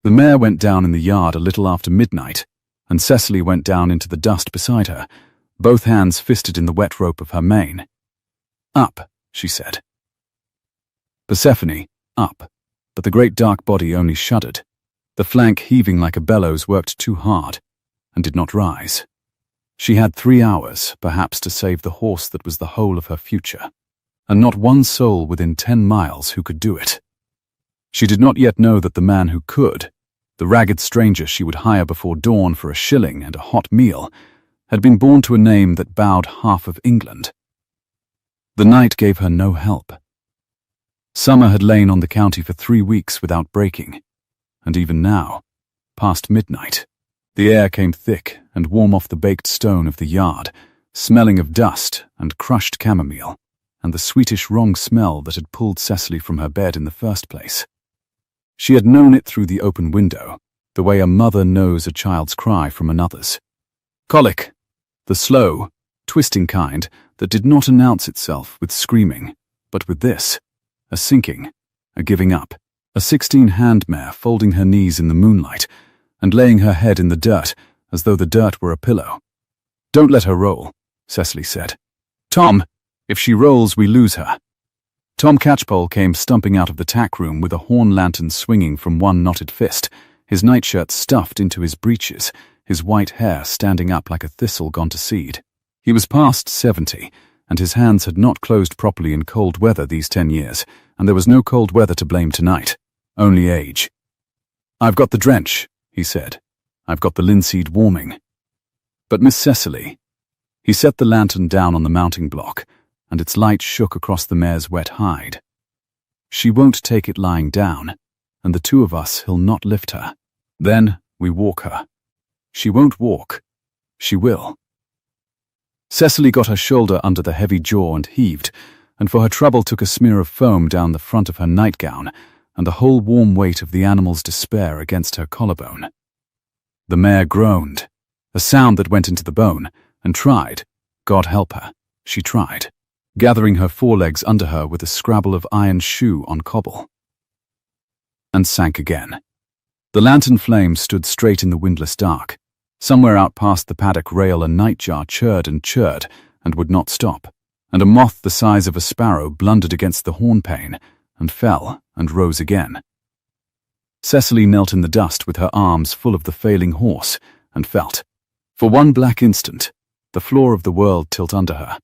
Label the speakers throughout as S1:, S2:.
S1: The mare went down in the yard a little after midnight, and Cesily went down into the dust beside her, both hands fisted in the wet rope of her mane. "Up," she said. Persephone, up, but the great dark body only shuddered. The flank heaving like a bellows worked too hard, and did not rise. She had 3 hours, perhaps, to save the horse that was the whole of her future, and not one soul within 10 miles who could do it. She did not yet know that the man who could, the ragged stranger she would hire before dawn for a shilling and a hot meal, had been born to a name that bowed half of England. The night gave her no help. Summer had lain on the county for 3 weeks without breaking, and even now, past midnight, the air came thick and warm off the baked stone of the yard, smelling of dust and crushed chamomile, and the sweetish wrong smell that had pulled Cesily from her bed in the first place. She had known it through the open window, the way a mother knows a child's cry from another's. Colic, the slow, twisting kind that did not announce itself with screaming, but with this, a sinking, a giving up, a 16-hand mare folding her knees in the moonlight and laying her head in the dirt as though the dirt were a pillow. "Don't let her roll," Cesily said. "Tom, if she rolls, we lose her." Tom Catchpole came stumping out of the tack room with a horn lantern swinging from one knotted fist, his nightshirt stuffed into his breeches, his white hair standing up like a thistle gone to seed. He was past 70, and his hands had not closed properly in cold weather these 10 years, and there was no cold weather to blame tonight, only age. "I've got the drench," he said. "I've got the linseed warming." But Miss Cesily... He set the lantern down on the mounting block, and its light shook across the mare's wet hide. "She won't take it lying down, and the two of us, he'll not lift her. Then we walk her. She won't walk. She will." Cesily got her shoulder under the heavy jaw and heaved, and for her trouble took a smear of foam down the front of her nightgown, and the whole warm weight of the animal's despair against her collarbone. The mare groaned, a sound that went into the bone, and tried, God help her, she tried, gathering her forelegs under her with a scrabble of iron shoe on cobble. And sank again. The lantern flame stood straight in the windless dark. Somewhere out past the paddock rail a nightjar churred and would not stop, and a moth the size of a sparrow blundered against the hornpane, and fell and rose again. Cesily knelt in the dust with her arms full of the failing horse, and felt, for one black instant, the floor of the world tilt under her.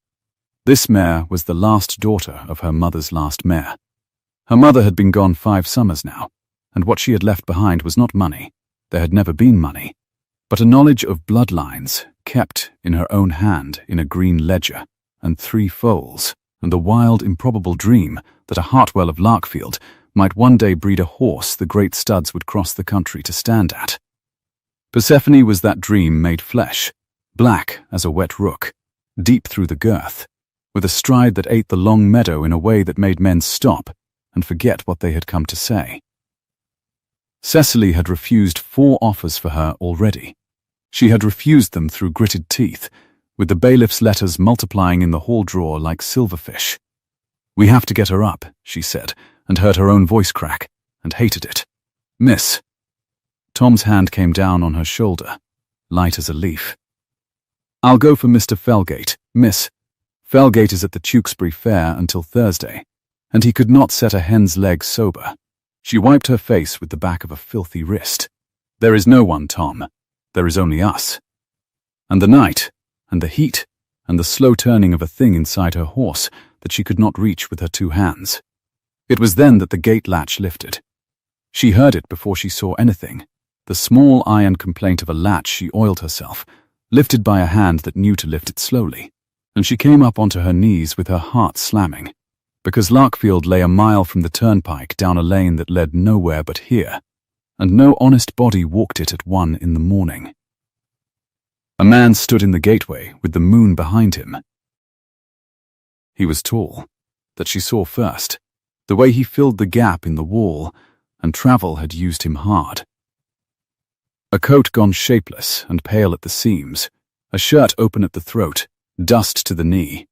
S1: This mare was the last daughter of her mother's last mare. Her mother had been gone 5 summers now, and what she had left behind was not money, there had never been money, but a knowledge of bloodlines kept in her own hand in a green ledger, and 3 foals, and the wild, improbable dream that a Hartwell of Larkfield might one day breed a horse the great studs would cross the country to stand at. Persephone was that dream made flesh, black as a wet rook, deep through the girth, with a stride that ate the long meadow in a way that made men stop and forget what they had come to say. Cesily had refused 4 offers for her already. She had refused them through gritted teeth, with the bailiff's letters multiplying in the hall drawer like silverfish. "We have to get her up," she said, and heard her own voice crack, and hated it. "Miss." Tom's hand came down on her shoulder, light as a leaf. "I'll go for Mr. Felgate, miss. Felgate is at the Tewkesbury Fair until Thursday, and he could not set a hen's leg sober." She wiped her face with the back of a filthy wrist. "There is no one, Tom. There is only us." And the night, and the heat, and the slow turning of a thing inside her horse that she could not reach with her 2 hands. It was then that the gate latch lifted. She heard it before she saw anything, the small iron complaint of a latch she oiled herself, lifted by a hand that knew to lift it slowly, and she came up onto her knees with her heart slamming, because Larkfield lay a mile from the turnpike down a lane that led nowhere but here, and no honest body walked it at 1 in the morning. A man stood in the gateway with the moon behind him. He was tall, that she saw first, the way he filled the gap in the wall, and travel had used him hard. A coat gone shapeless and pale at the seams, a shirt open at the throat, dust to the knee,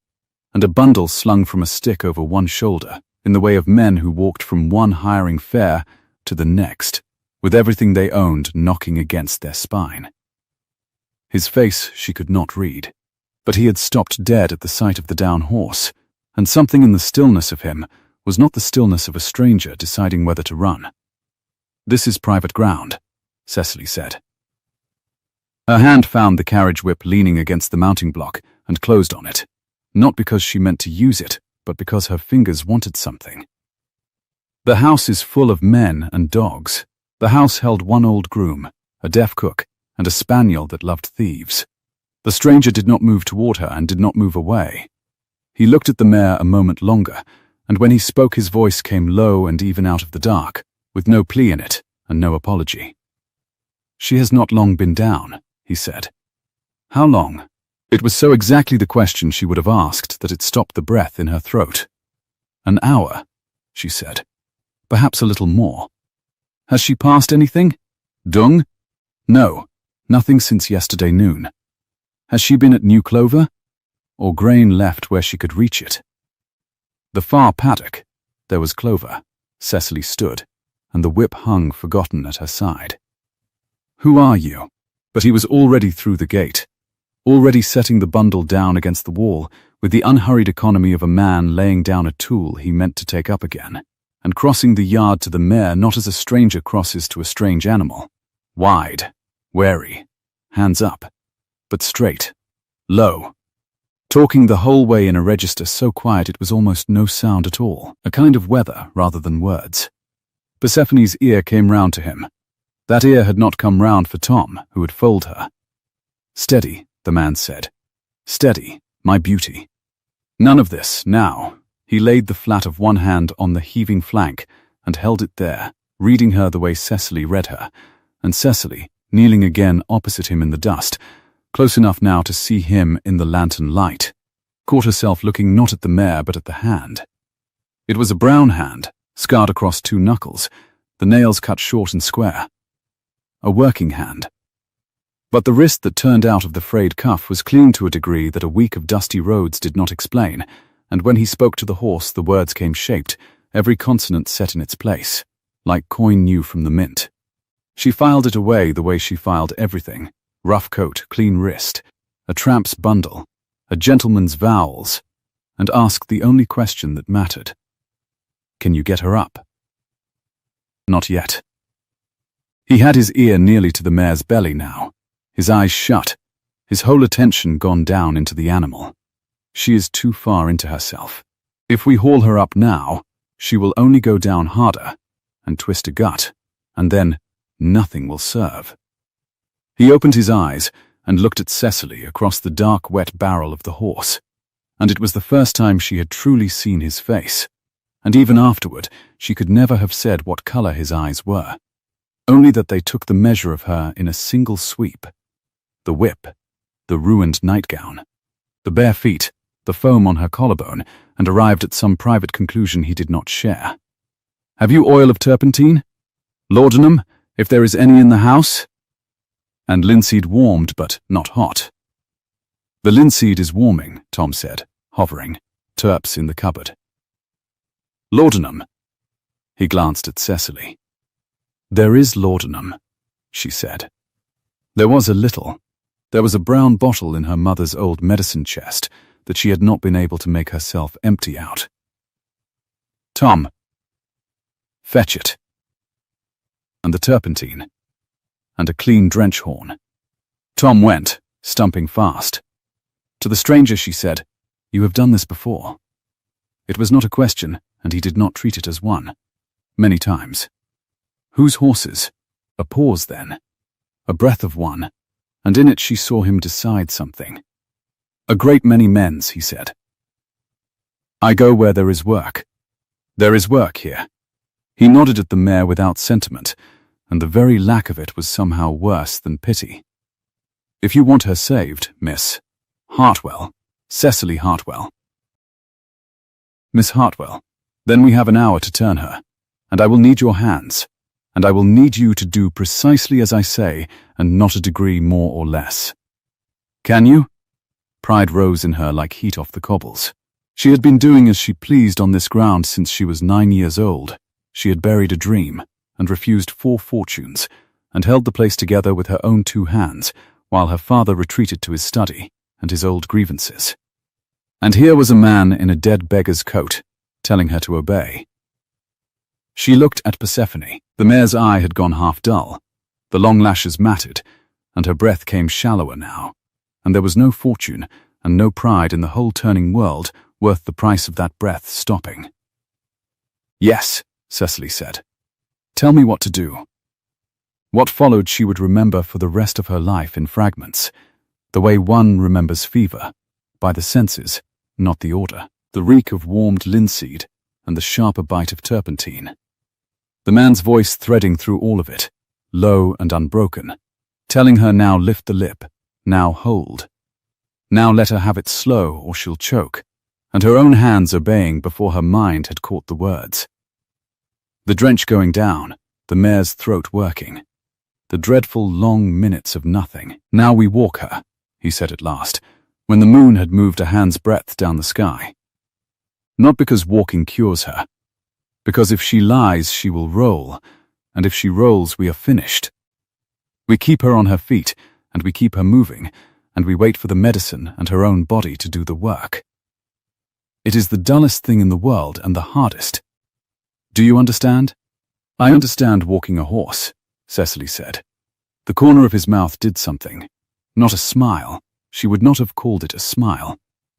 S1: and a bundle slung from a stick over one shoulder, in the way of men who walked from one hiring fair to the next, with everything they owned knocking against their spine. His face she could not read, but he had stopped dead at the sight of the down horse, and something in the stillness of him was not the stillness of a stranger deciding whether to run. "This is private ground," Cesily said. Her hand found the carriage whip leaning against the mounting block and closed on it, not because she meant to use it, but because her fingers wanted something. "The house is full of men and dogs. The house held one old groom, a deaf cook, and a spaniel that loved thieves." The stranger did not move toward her and did not move away. He looked at the mare a moment longer, and when he spoke his voice came low and even out of the dark, with no plea in it and no apology. "She has not long been down," he said. "How long?" It was so exactly the question she would have asked that it stopped the breath in her throat. "An hour," she said. "Perhaps a little more." "Has she passed anything? Dung?" "No, nothing since yesterday noon." "Has she been at New Clover? Or grain left where she could reach it?" The far paddock. There was clover. Cesily stood, and the whip hung forgotten at her side. "Who are you?" But he was already through the gate, already setting the bundle down against the wall with the unhurried economy of a man laying down a tool he meant to take up again, and crossing the yard to the mare not as a stranger crosses to a strange animal. Wide, wary, hands up, but straight, low. Talking the whole way in a register so quiet it was almost no sound at all, a kind of weather rather than words. Persephone's ear came round to him. That ear had not come round for Tom, who had foaled her. "Steady," the man said. "Steady, my beauty." None of this, now. He laid the flat of one hand on the heaving flank and held it there, reading her the way Cesily read her, and Cesily, kneeling again opposite him in the dust, close enough now to see him in the lantern light, caught herself looking not at the mare but at the hand. It was a brown hand, scarred across 2 knuckles, the nails cut short and square. A working hand. But the wrist that turned out of the frayed cuff was clean to a degree that a week of dusty roads did not explain, and when he spoke to the horse the words came shaped, every consonant set in its place, like coin new from the mint. She filed it away the way she filed everything: rough coat, clean wrist, a tramp's bundle, a gentleman's vowels, and asked the only question that mattered. "Can you get her up?" Not yet. He had his ear nearly to the mare's belly now, his eyes shut, his whole attention gone down into the animal. She is too far into herself. If we haul her up now, she will only go down harder and twist a gut, and then nothing will serve. He opened his eyes and looked at Cesily across the dark, wet barrel of the horse, and it was the first time she had truly seen his face, and even afterward she could never have said what color his eyes were, only that they took the measure of her in a single sweep. The whip, the ruined nightgown, the bare feet, the foam on her collarbone, and arrived at some private conclusion he did not share. "Have you oil of turpentine? Laudanum, if there is any in the house?" And linseed warmed but not hot. "The linseed is warming," Tom said, hovering, turps in the cupboard. "Laudanum." He glanced at Cesily. "There is laudanum," she said. There was a little. There was a brown bottle in her mother's old medicine chest that she had not been able to make herself empty out. "Tom, fetch it." And the turpentine. And a clean drench horn. Tom went, stumping fast. To the stranger she said, "You have done this before." It was not a question, and he did not treat it as one. Many times. Whose horses? A pause then. A breath of one, and in it she saw him decide something. "A great many men's," he said. "I go where there is work. There is work here." He nodded at the mare without sentiment, and the very lack of it was somehow worse than pity. "If you want her saved, Miss Hartwell, Cesily Hartwell." "Miss Hartwell, then we have an hour to turn her, and I will need your hands, and I will need you to do precisely as I say, and not a degree more or less. Can you?" Pride rose in her like heat off the cobbles. She had been doing as she pleased on this ground since she was 9 years old. She had buried a dream, and refused 4 fortunes, and held the place together with her own 2 hands, while her father retreated to his study and his old grievances. And here was a man in a dead beggar's coat, telling her to obey. She looked at Persephone. The mare's eye had gone half dull, the long lashes matted, and her breath came shallower now, and there was no fortune and no pride in the whole turning world worth the price of that breath stopping. "Yes," Cesily said. "Tell me what to do." What followed she would remember for the rest of her life in fragments, the way one remembers fever, by the senses, not the order, the reek of warmed linseed and the sharper bite of turpentine. The man's voice threading through all of it, low and unbroken, telling her now lift the lip, now hold. Now let her have it slow or she'll choke, and her own hands obeying before her mind had caught the words. The drench going down, the mare's throat working. The dreadful long minutes of nothing. "Now we walk her," he said at last, when the moon had moved a hand's breadth down the sky. "Not because walking cures her, because if she lies she will roll, and if she rolls we are finished. We keep her on her feet, and we keep her moving, and we wait for the medicine and her own body to do the work. It is the dullest thing in the world and the hardest. Do you understand?" "I understand walking a horse," Cesily said. The corner of his mouth did something. Not a smile. She would not have called it a smile,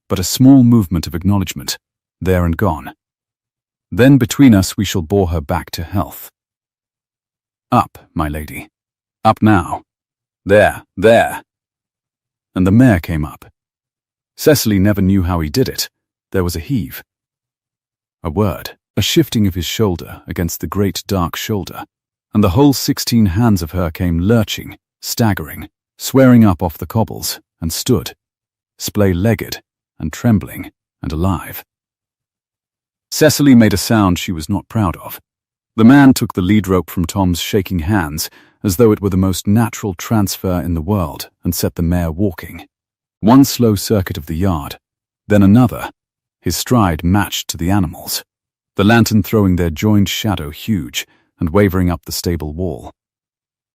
S1: but a small movement of acknowledgement, there and gone. "Then between us we shall bore her back to health. Up, my lady. Up now. There, there." And the mare came up. Cesily never knew how he did it. There was a heave. A word, a shifting of his shoulder against the great dark shoulder, and the whole 16 hands of her came lurching, staggering, swearing up off the cobbles, and stood, splay-legged, and trembling, and alive. Cesily made a sound she was not proud of. The man took the lead rope from Tom's shaking hands, as though it were the most natural transfer in the world, and set the mare walking. One slow circuit of the yard, then another, his stride matched to the animal's, the lantern throwing their joined shadow huge, and wavering up the stable wall.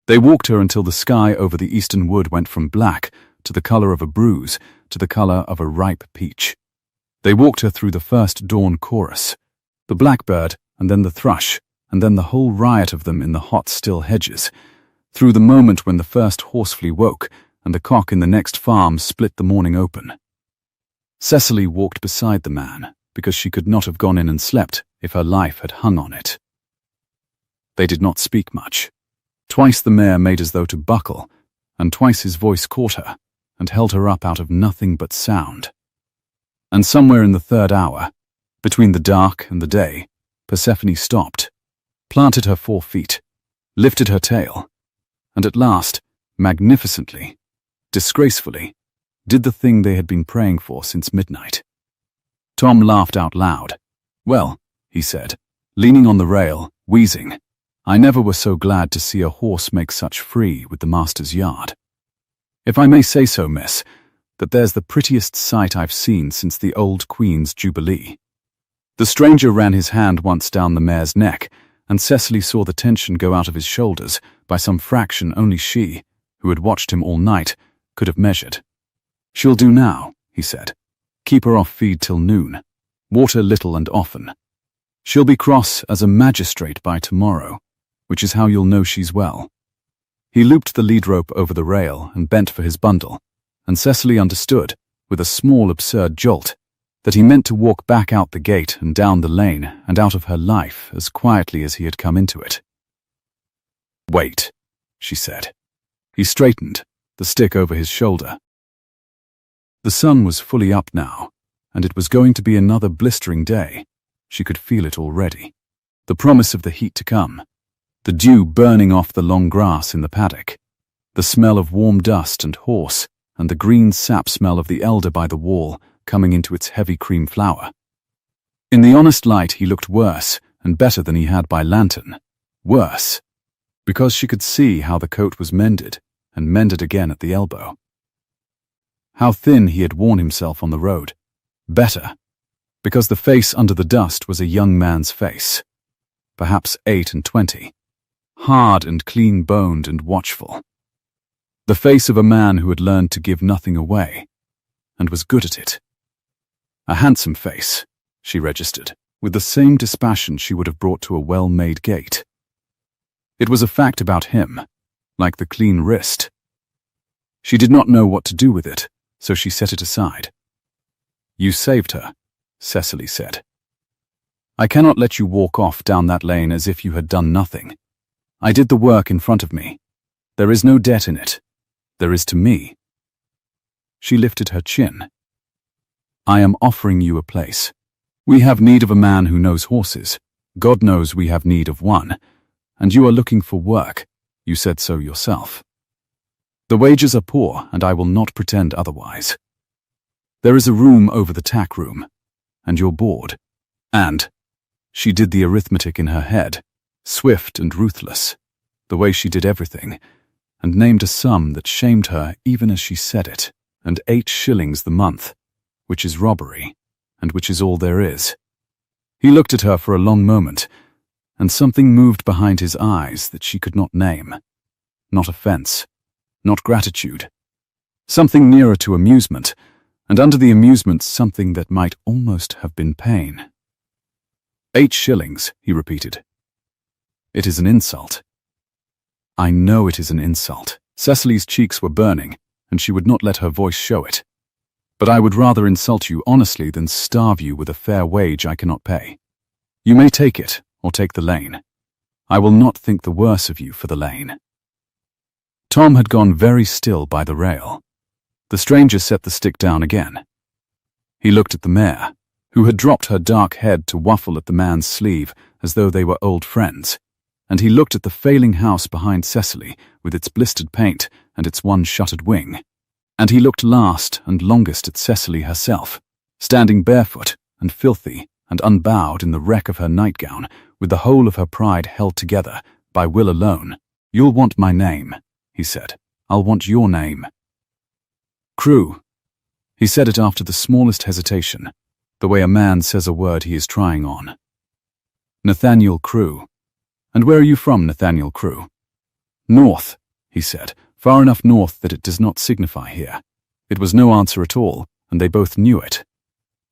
S1: They walked her until the sky over the eastern wood went from black to the colour of a bruise to the colour of a ripe peach. They walked her through the first dawn chorus, the blackbird and then the thrush, and then the whole riot of them in the hot still hedges, through the moment when the first horsefly woke and the cock in the next farm split the morning open. Cesily walked beside the man, because she could not have gone in and slept if her life had hung on it. They did not speak much. Twice the mare made as though to buckle, and twice his voice caught her, and held her up out of nothing but sound. And somewhere in the 3rd hour, between the dark and the day, Persephone stopped, planted her 4 feet, lifted her tail, and at last, magnificently, disgracefully, did the thing they had been praying for since midnight. Tom laughed out loud. "Well," he said, leaning on the rail, wheezing, "I never was so glad to see a horse make such free with the master's yard. If I may say so, miss, that there's the prettiest sight I've seen since the old Queen's Jubilee." The stranger ran his hand once down the mare's neck, and Cesily saw the tension go out of his shoulders by some fraction only she, who had watched him all night, could have measured. "She'll do now," he said. "Keep her off feed till noon. Water little and often. She'll be cross as a magistrate by tomorrow, which is how you'll know she's well." He looped the lead rope over the rail and bent for his bundle, and Cesily understood, with a small absurd jolt, that he meant to walk back out the gate and down the lane and out of her life as quietly as he had come into it. "Wait," she said. He straightened, the stick over his shoulder. The sun was fully up now, and it was going to be another blistering day. She could feel it already. The promise of the heat to come, the dew burning off the long grass in the paddock, the smell of warm dust and horse, and the green sap smell of the elder by the wall coming into its heavy cream flour. In the honest light he looked worse and better than he had by lantern. Worse, because she could see how the coat was mended, and mended again at the elbow. How thin he had worn himself on the road. Better, because the face under the dust was a young man's face, perhaps 8 and 20, hard and clean-boned and watchful. The face of a man who had learned to give nothing away, and was good at it. A handsome face, she registered, with the same dispassion she would have brought to a well-made gate. It was a fact about him, like the clean wrist. She did not know what to do with it, so she set it aside. "You saved her," Cesily said. "I cannot let you walk off down that lane as if you had done nothing. I did the work in front of me. There is no debt in it. There is to me." She lifted her chin. "I am offering you a place. We have need of a man who knows horses. God knows we have need of one. And you are looking for work. You said so yourself. The wages are poor, and I will not pretend otherwise. There is a room over the tack room, and your board. And," she did the arithmetic in her head, swift and ruthless, the way she did everything, and named a sum that shamed her even as she said it, and 8 shillings the month, which is robbery, and which is all there is. He looked at her for a long moment, and something moved behind his eyes that she could not name. Not offence, not gratitude. Something nearer to amusement, and under the amusement something that might almost have been pain. 8 shillings, he repeated. It is an insult. I know it is an insult. Cecily's cheeks were burning, and she would not let her voice show it. But I would rather insult you honestly than starve you with a fair wage I cannot pay. You may take it, or take the lane. I will not think the worse of you for the lane. Tom had gone very still by the rail. The stranger set the stick down again. He looked at the mare, who had dropped her dark head to waffle at the man's sleeve as though they were old friends, and he looked at the failing house behind Cesily with its blistered paint and its one shuttered wing, and he looked last and longest at Cesily herself, standing barefoot and filthy and unbowed in the wreck of her nightgown, with the whole of her pride held together by will alone. "You'll want my name," he said. "I'll want your name." "Crew." He said it after the smallest hesitation, the way a man says a word he is trying on. "Nathaniel Crew. And where are you from, Nathaniel Crew?" "North," he said, "far enough north that it does not signify here." It was no answer at all, and they both knew it.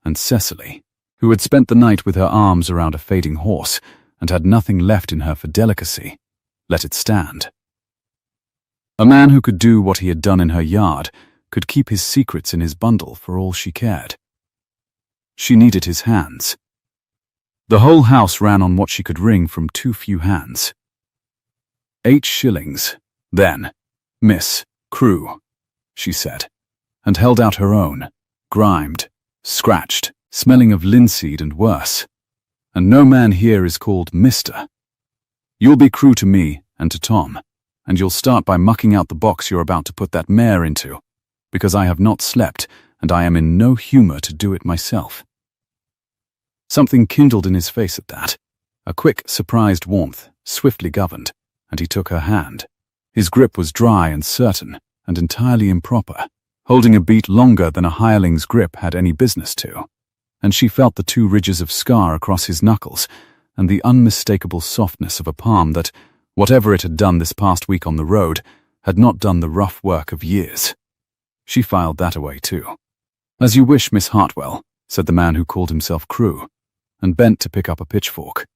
S1: And Cesily, who had spent the night with her arms around a fading horse and had nothing left in her for delicacy, let it stand. A man who could do what he had done in her yard could keep his secrets in his bundle for all she cared. She needed his hands. The whole house ran on what she could wring from too few hands. 8 shillings, then, Miss Crew, she said, and held out her own, grimed, scratched, smelling of linseed and worse. "And no man here is called Mr. You'll be Crew to me and to Tom, and you'll start by mucking out the box you're about to put that mare into, because I have not slept, and I am in no humor to do it myself." Something kindled in his face at that, a quick, surprised warmth, swiftly governed, and he took her hand. His grip was dry and certain, and entirely improper, holding a beat longer than a hireling's grip had any business to, and she felt the 2 ridges of scar across his knuckles, and the unmistakable softness of a palm that, whatever it had done this past week on the road, had not done the rough work of years. She filed that away too. "As you wish, Miss Hartwell," said the man who called himself Crew, and bent to pick up a pitchfork.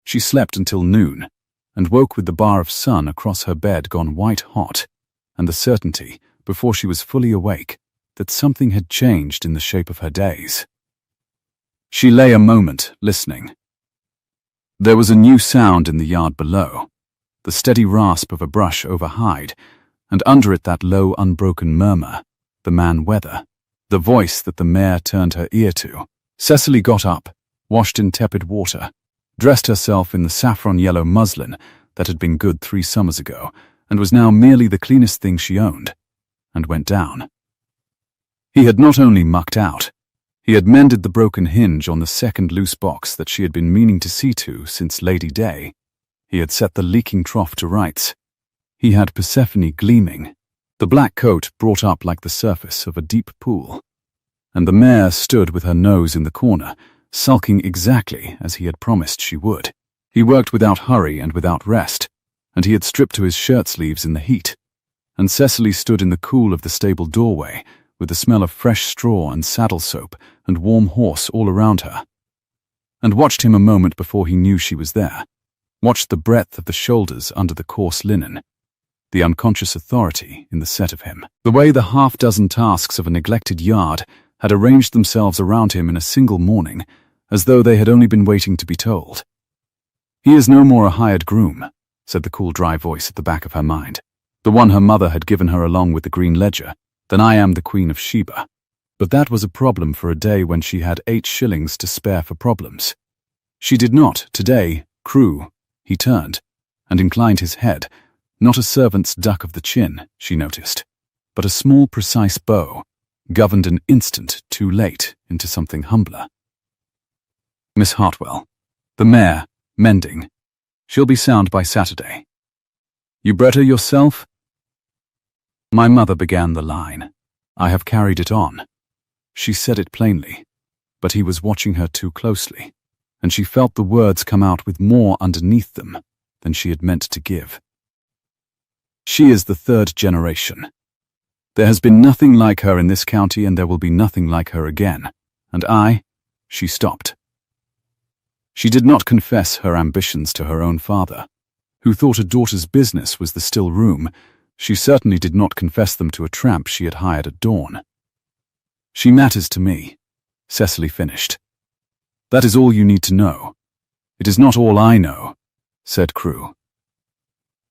S1: She slept until noon, and woke with the bar of sun across her bed gone white hot, and the certainty, before she was fully awake, that something had changed in the shape of her days. She lay a moment, listening. There was a new sound in the yard below, the steady rasp of a brush over hide, and under it that low, unbroken murmur, the man weather, the voice that the mare turned her ear to. Cesily got up, washed in tepid water, dressed herself in the saffron-yellow muslin that had been good 3 summers ago, and was now merely the cleanest thing she owned, and went down. He had not only mucked out, he had mended the broken hinge on the second loose box that she had been meaning to see to since Lady Day. He had set the leaking trough to rights. He had Persephone gleaming, the black coat brought up like the surface of a deep pool, and the mare stood with her nose in the corner, sulking exactly as he had promised she would. He worked without hurry and without rest, and he had stripped to his shirt sleeves in the heat, and Cesily stood in the cool of the stable doorway with the smell of fresh straw and saddle soap and warm horse all around her, and watched him a moment before he knew she was there, watched the breadth of the shoulders under the coarse linen, the unconscious authority in the set of him, the way the half-dozen tasks of a neglected yard had arranged themselves around him in a single morning, as though they had only been waiting to be told. "He is no more a hired groom," said the cool, dry voice at the back of her mind, the one her mother had given her along with the green ledger, "than I am the Queen of Sheba." But that was a problem for a day when she had 8 shillings to spare for problems. She did not, today, Crew. He turned and inclined his head, not a servant's duck of the chin, she noticed, but a small, precise bow, governed an instant too late into something humbler. "Miss Hartwell, the mare, mending. She'll be sound by Saturday. You bred her yourself?" My mother began the line. "I have carried it on." She said it plainly, but he was watching her too closely, and she felt the words come out with more underneath them than she had meant to give. "She is the 3rd generation. There has been nothing like her in this county, and there will be nothing like her again. And She stopped. She did not confess her ambitions to her own father, who thought a daughter's business was the still room. She certainly did not confess them to a tramp she had hired at dawn. "She matters to me," Cesily finished. "That is all you need to know." "It is not all I know," said Crew.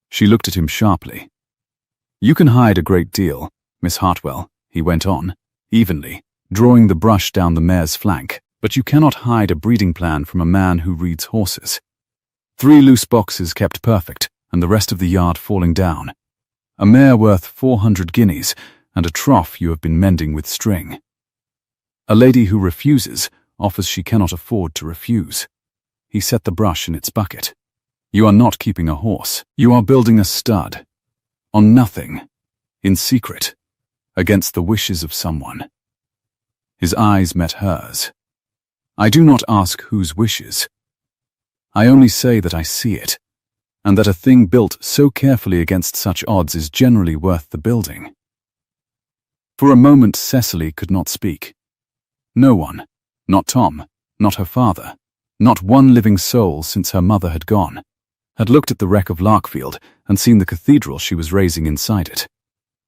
S1: She looked at him sharply. "You can hide a great deal, Miss Hartwell," he went on, evenly, drawing the brush down the mare's flank, "but you cannot hide a breeding plan from a man who reads horses. 3 loose boxes kept perfect, and the rest of the yard falling down. A mare worth 400 guineas, and a trough you have been mending with string. A lady who refuses offers she cannot afford to refuse." He set the brush in its bucket. "You are not keeping a horse. You are building a stud. On nothing. In secret. Against the wishes of someone." His eyes met hers. "I do not ask whose wishes. I only say that I see it, and that a thing built so carefully against such odds is generally worth the building." For a moment Cesily could not speak. No one, not Tom, not her father, not one living soul since her mother had gone, had looked at the wreck of Larkfield and seen the cathedral she was raising inside it.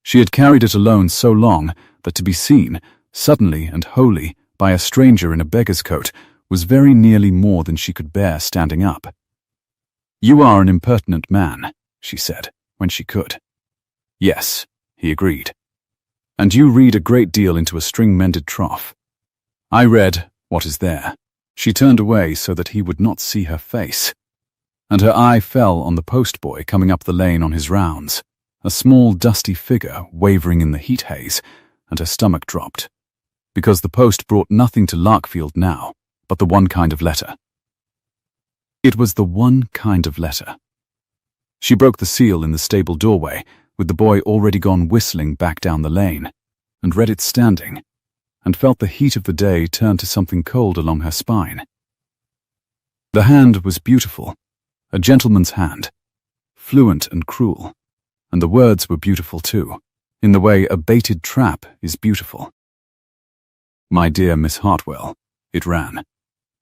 S1: She had carried it alone so long that to be seen, suddenly and wholly, by a stranger in a beggar's coat was very nearly more than she could bear standing up. "You are an impertinent man," she said, when she could. "Yes," he agreed. "And you read a great deal into a string-mended trough. I read what is there." She turned away so that he would not see her face, and her eye fell on the postboy coming up the lane on his rounds, a small dusty figure wavering in the heat haze, and her stomach dropped, because the post brought nothing to Larkfield now but the one kind of letter. It was the one kind of letter. She broke the seal in the stable doorway, with the boy already gone whistling back down the lane, and read it standing, and felt the heat of the day turn to something cold along her spine. The hand was beautiful, a gentleman's hand, fluent and cruel, and the words were beautiful too, in the way a baited trap is beautiful. "My dear Miss Hartwell," it ran,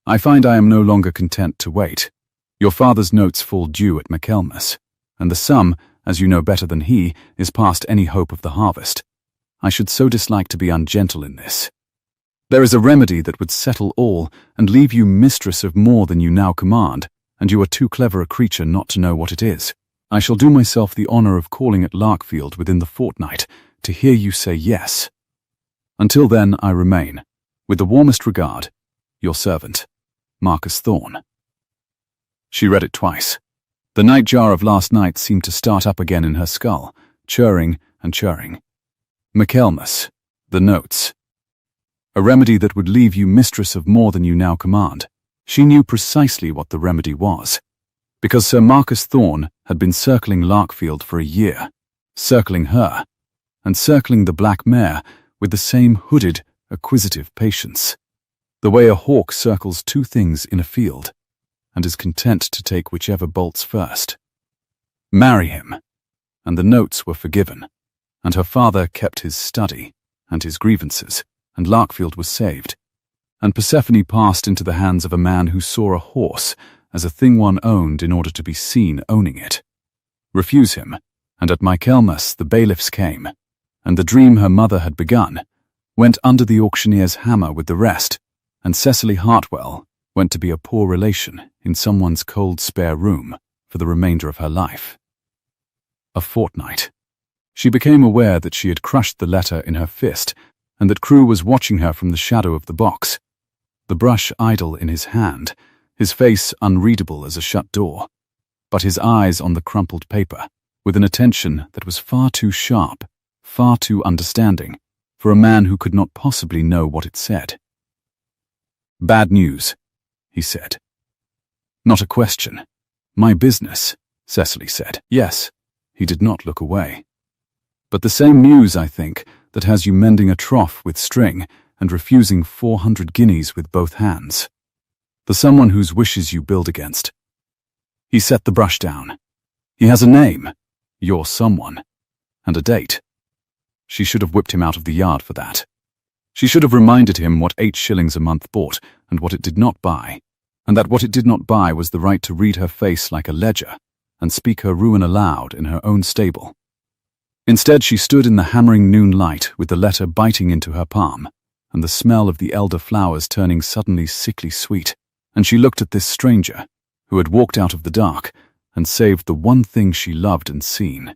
S1: "I find I am no longer content to wait. Your father's notes fall due at Michaelmas, and the sum, as you know better than he, is past any hope of the harvest. I should so dislike to be ungentle in this. There is a remedy that would settle all and leave you mistress of more than you now command, and you are too clever a creature not to know what it is. I shall do myself the honour of calling at Larkfield within the fortnight to hear you say yes. Until then I remain, with the warmest regard, your servant, Marcus Thorne." She read it twice. The nightjar of last night seemed to start up again in her skull, churring and churring. Michaelmas, the notes. A remedy that would leave you mistress of more than you now command. She knew precisely what the remedy was, because Sir Marcus Thorne had been circling Larkfield for a year, circling her, and circling the black mare with the same hooded, acquisitive patience, the way a hawk circles 2 things in a field, and is content to take whichever bolts first. Marry him, and the notes were forgiven, and her father kept his study and his grievances, and Larkfield was saved, and Persephone passed into the hands of a man who saw a horse as a thing one owned in order to be seen owning it. Refuse him, and at Michaelmas the bailiffs came, and the dream her mother had begun went under the auctioneer's hammer with the rest, and Cesily Hartwell went to be a poor relation in someone's cold spare room for the remainder of her life. A fortnight. She became aware that she had crushed the letter in her fist, and that Crew was watching her from the shadow of the box, the brush idle in his hand, his face unreadable as a shut door, but his eyes on the crumpled paper, with an attention that was far too sharp, far too understanding, for a man who could not possibly know what it said. "Bad news," he said. "Not a question. My business," Cesily said. "Yes." He did not look away. "But the same news, I think, that has you mending a trough with string and refusing 400 guineas with both hands. The someone whose wishes you build against." He set the brush down. "He has a name, your someone, and a date." She should have whipped him out of the yard for that. She should have reminded him what 8 shillings a month bought and what it did not buy, and that what it did not buy was the right to read her face like a ledger and speak her ruin aloud in her own stable. Instead, she stood in the hammering noon light with the letter biting into her palm and the smell of the elder flowers turning suddenly sickly sweet, and she looked at this stranger who had walked out of the dark and saved the one thing she loved and seen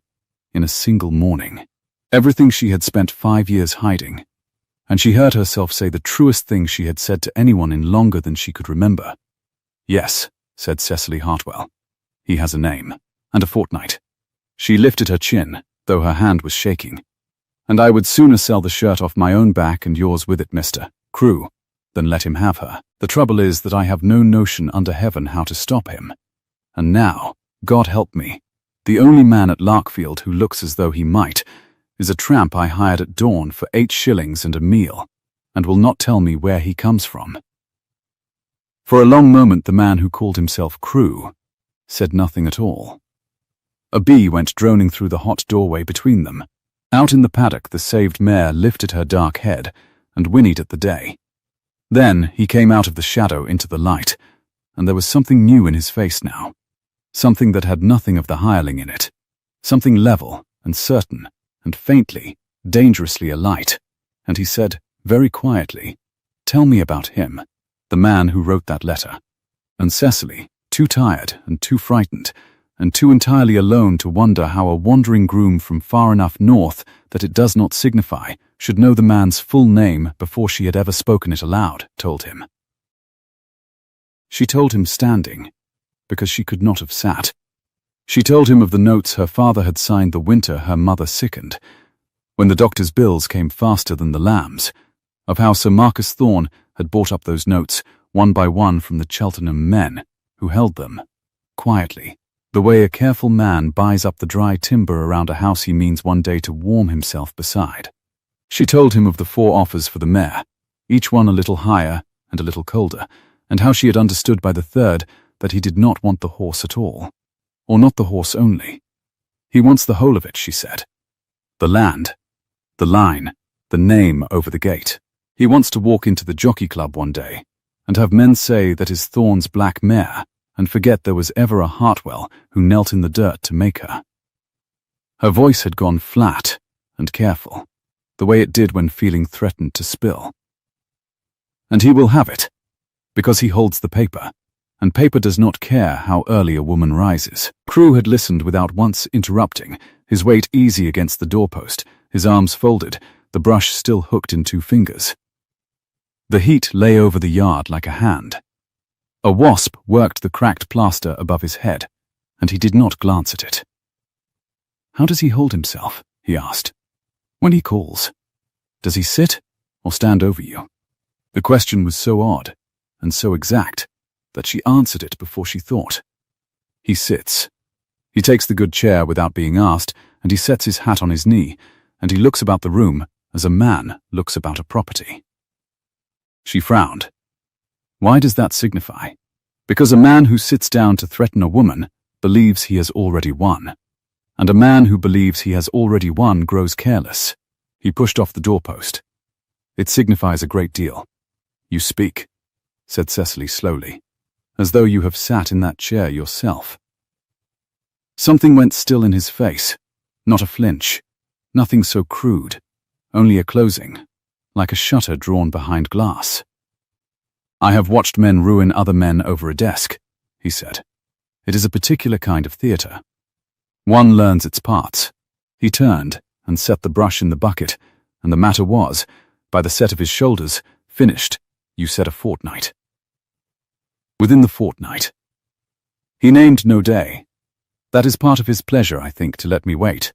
S1: in a single morning, everything she had spent 5 years hiding, and she heard herself say the truest thing she had said to anyone in longer than she could remember. "Yes," said Cesily Hartwell. "He has a name, and a fortnight." She lifted her chin, though her hand was shaking. "And I would sooner sell the shirt off my own back and yours with it, Mr. Crew, than let him have her. The trouble is that I have no notion under heaven how to stop him. And now, God help me, the only man at Larkfield who looks as though he might is a tramp I hired at dawn for 8 shillings and a meal, and will not tell me where he comes from." For a long moment the man who called himself Crew said nothing at all. A bee went droning through the hot doorway between them. Out in the paddock the saved mare lifted her dark head and whinnied at the day. Then he came out of the shadow into the light, and there was something new in his face now, something that had nothing of the hireling in it, something level and certain and faintly, dangerously alight, and he said, very quietly, "Tell me about him, the man who wrote that letter." And Cesily, too tired and too frightened, and too entirely alone to wonder how a wandering groom from far enough north that it does not signify should know the man's full name before she had ever spoken it aloud, told him. She told him standing, because she could not have sat. She told him of the notes her father had signed the winter her mother sickened, when the doctor's bills came faster than the lamb's, of how Sir Marcus Thorne had bought up those notes one by one from the Cheltenham men, who held them, quietly, the way a careful man buys up the dry timber around a house he means one day to warm himself beside. She told him of the 4 offers for the mare, each one a little higher and a little colder, and how she had understood by the 3rd that he did not want the horse at all, or not the horse only. He wants the whole of it, she said. The land, the line, the name over the gate. He wants to walk into the jockey club one day and have men say that is Thorne's black mare and forget there was ever a Hartwell who knelt in the dirt to make her. Her voice had gone flat and careful, the way it did when feeling threatened to spill. And he will have it, because he holds the paper, and paper does not care how early a woman rises. Crew had listened without once interrupting, his weight easy against the doorpost, his arms folded, the brush still hooked in 2 fingers. The heat lay over the yard like a hand. A wasp worked the cracked plaster above his head, and he did not glance at it. "How does he hold himself?" he asked. "When he calls, does he sit or stand over you?" The question was so odd and so exact that she answered it before she thought. "He sits. He takes the good chair without being asked, and he sets his hat on his knee, and he looks about the room as a man looks about a property." She frowned. "Why does that signify?" Because a man who sits down to threaten a woman believes he has already won. And a man who believes he has already won grows careless. He pushed off the doorpost. It signifies a great deal. You speak, said Cesily slowly, as though you have sat in that chair yourself. Something went still in his face, not a flinch, nothing so crude, only a closing, like a shutter drawn behind glass. I have watched men ruin other men over a desk, he said. It is a particular kind of theatre. One learns its parts. He turned and set the brush in the bucket, and the matter was, by the set of his shoulders, finished. You said a fortnight. Within the fortnight. He named no day. That is part of his pleasure, I think, to let me wait,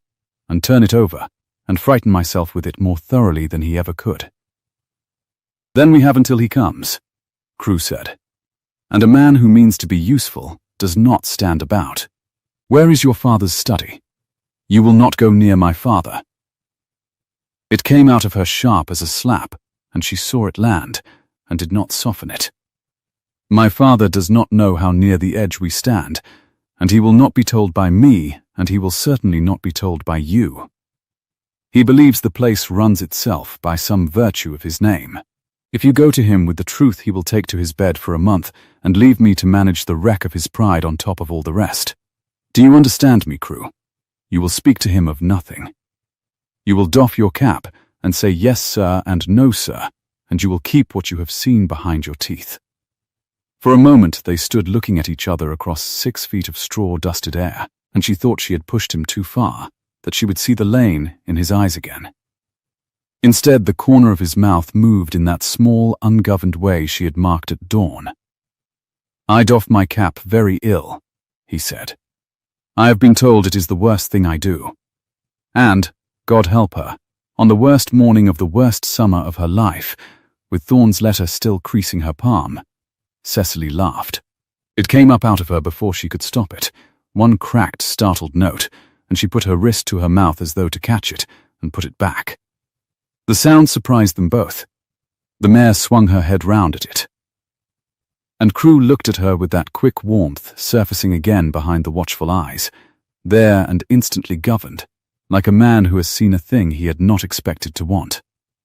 S1: and turn it over, and frighten myself with it more thoroughly than he ever could. Then we have until he comes, Crew said. And a man who means to be useful does not stand about. Where is your father's study? You will not go near my father. It came out of her sharp as a slap, and she saw it land, and did not soften it. My father does not know how near the edge we stand, and he will not be told by me, and he will certainly not be told by you. He believes the place runs itself by some virtue of his name. If you go to him with the truth, he will take to his bed for a month and leave me to manage the wreck of his pride on top of all the rest. Do you understand me, Crew? You will speak to him of nothing. You will doff your cap and say yes, sir, and no, sir, and you will keep what you have seen behind your teeth. For a moment they stood looking at each other across 6 feet of straw-dusted air, and she thought she had pushed him too far, that she would see the lane in his eyes again. Instead, the corner of his mouth moved in that small, ungoverned way she had marked at dawn. I doff my cap very ill, he said. I have been told it is the worst thing I do. And, God help her, on the worst morning of the worst summer of her life, with Thorne's letter still creasing her palm, Cesily laughed. It came up out of her before she could stop it, one cracked, startled note, and she put her wrist to her mouth as though to catch it, and put it back. The sound surprised them both. The mare swung her head round at it. And Crew looked at her with that quick warmth surfacing again behind the watchful eyes, there and instantly governed, like a man who has seen a thing he had not expected to want.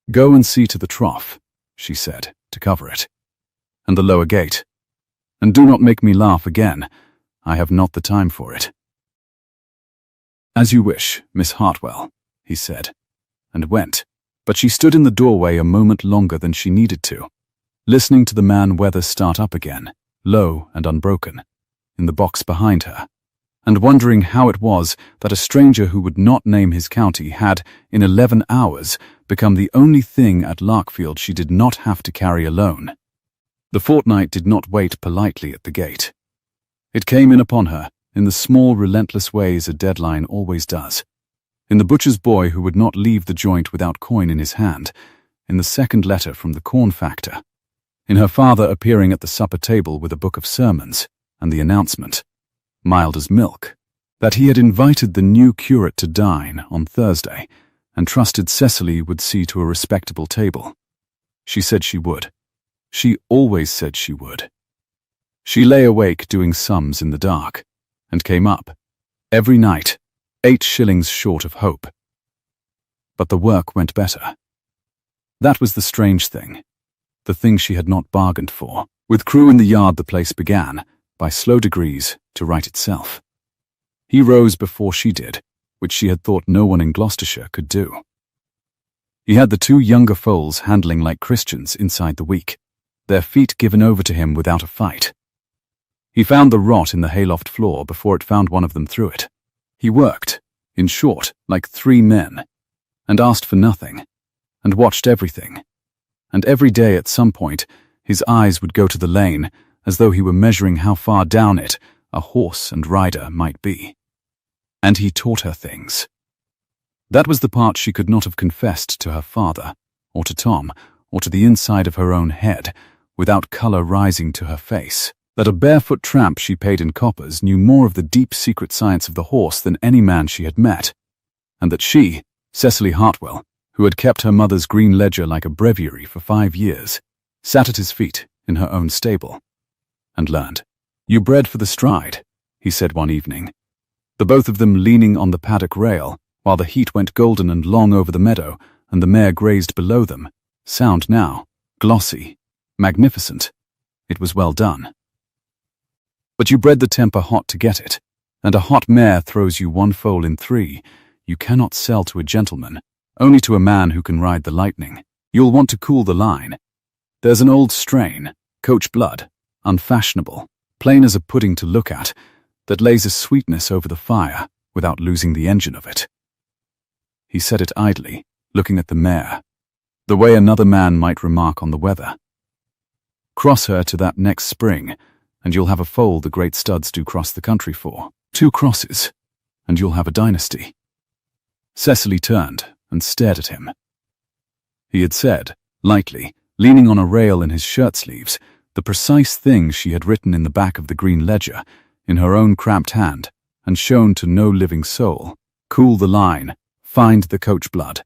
S1: Go and see to the trough, she said, to cover it, and the lower gate. And do not make me laugh again. I have not the time for it. As you wish, Miss Hartwell, he said, and went. But she stood in the doorway a moment longer than she needed to, listening to the man weather start up again, low and unbroken, in the box behind her, and wondering how it was that a stranger who would not name his county had, in 11 hours, become the only thing at Larkfield she did not have to carry alone. The fortnight did not wait politely at the gate. It came in upon her, in the small, relentless ways a deadline always does. In the butcher's boy who would not leave the joint without coin in his hand, in the second letter from the corn factor, in her father appearing at the supper table with a book of sermons, and the announcement, mild as milk, that he had invited the new curate to dine on Thursday, and trusted Cesily would see to a respectable table. She said she would. She always said she would. She lay awake doing sums in the dark, and came up, every night, 8 shillings short of hope. But the work went better. That was the strange thing, the thing she had not bargained for. With Crew in the yard the place began, by slow degrees, to right itself. He rose before she did, which she had thought no one in Gloucestershire could do. He had the 2 younger foals handling like Christians inside the week, their feet given over to him without a fight. He found the rot in the hayloft floor before it found one of them through it. He worked, in short, like 3 men, and asked for nothing, and watched everything. And every day at some point, his eyes would go to the lane, as though he were measuring how far down it a horse and rider might be. And he taught her things. That was the part she could not have confessed to her father, or to Tom, or to the inside of her own head, without colour rising to her face. That a barefoot tramp she paid in coppers knew more of the deep secret science of the horse than any man she had met, and that she, Cesily Hartwell, who had kept her mother's green ledger like a breviary for 5 years, sat at his feet in her own stable, and learned. "You bred for the stride," he said one evening, the both of them leaning on the paddock rail, while the heat went golden and long over the meadow, and the mare grazed below them. Sound now, glossy, magnificent. It was well done. "But you bred the temper hot to get it, and a hot mare throws you one foal in 3. You cannot sell to a gentleman, only to a man who can ride the lightning. You'll want to cool the line. There's an old strain, coach blood, unfashionable, plain as a pudding to look at, that lays a sweetness over the fire without losing the engine of it." He said it idly, looking at the mare, the way another man might remark on the weather. "Cross her to that next spring, and you'll have a foal the great studs do cross the country for. 2 crosses, and you'll have a dynasty." Cesily turned and stared at him. He had said, lightly, leaning on a rail in his shirt-sleeves, the precise thing she had written in the back of the green ledger, in her own cramped hand, and shown to no living soul. Cool the line, find the coach blood.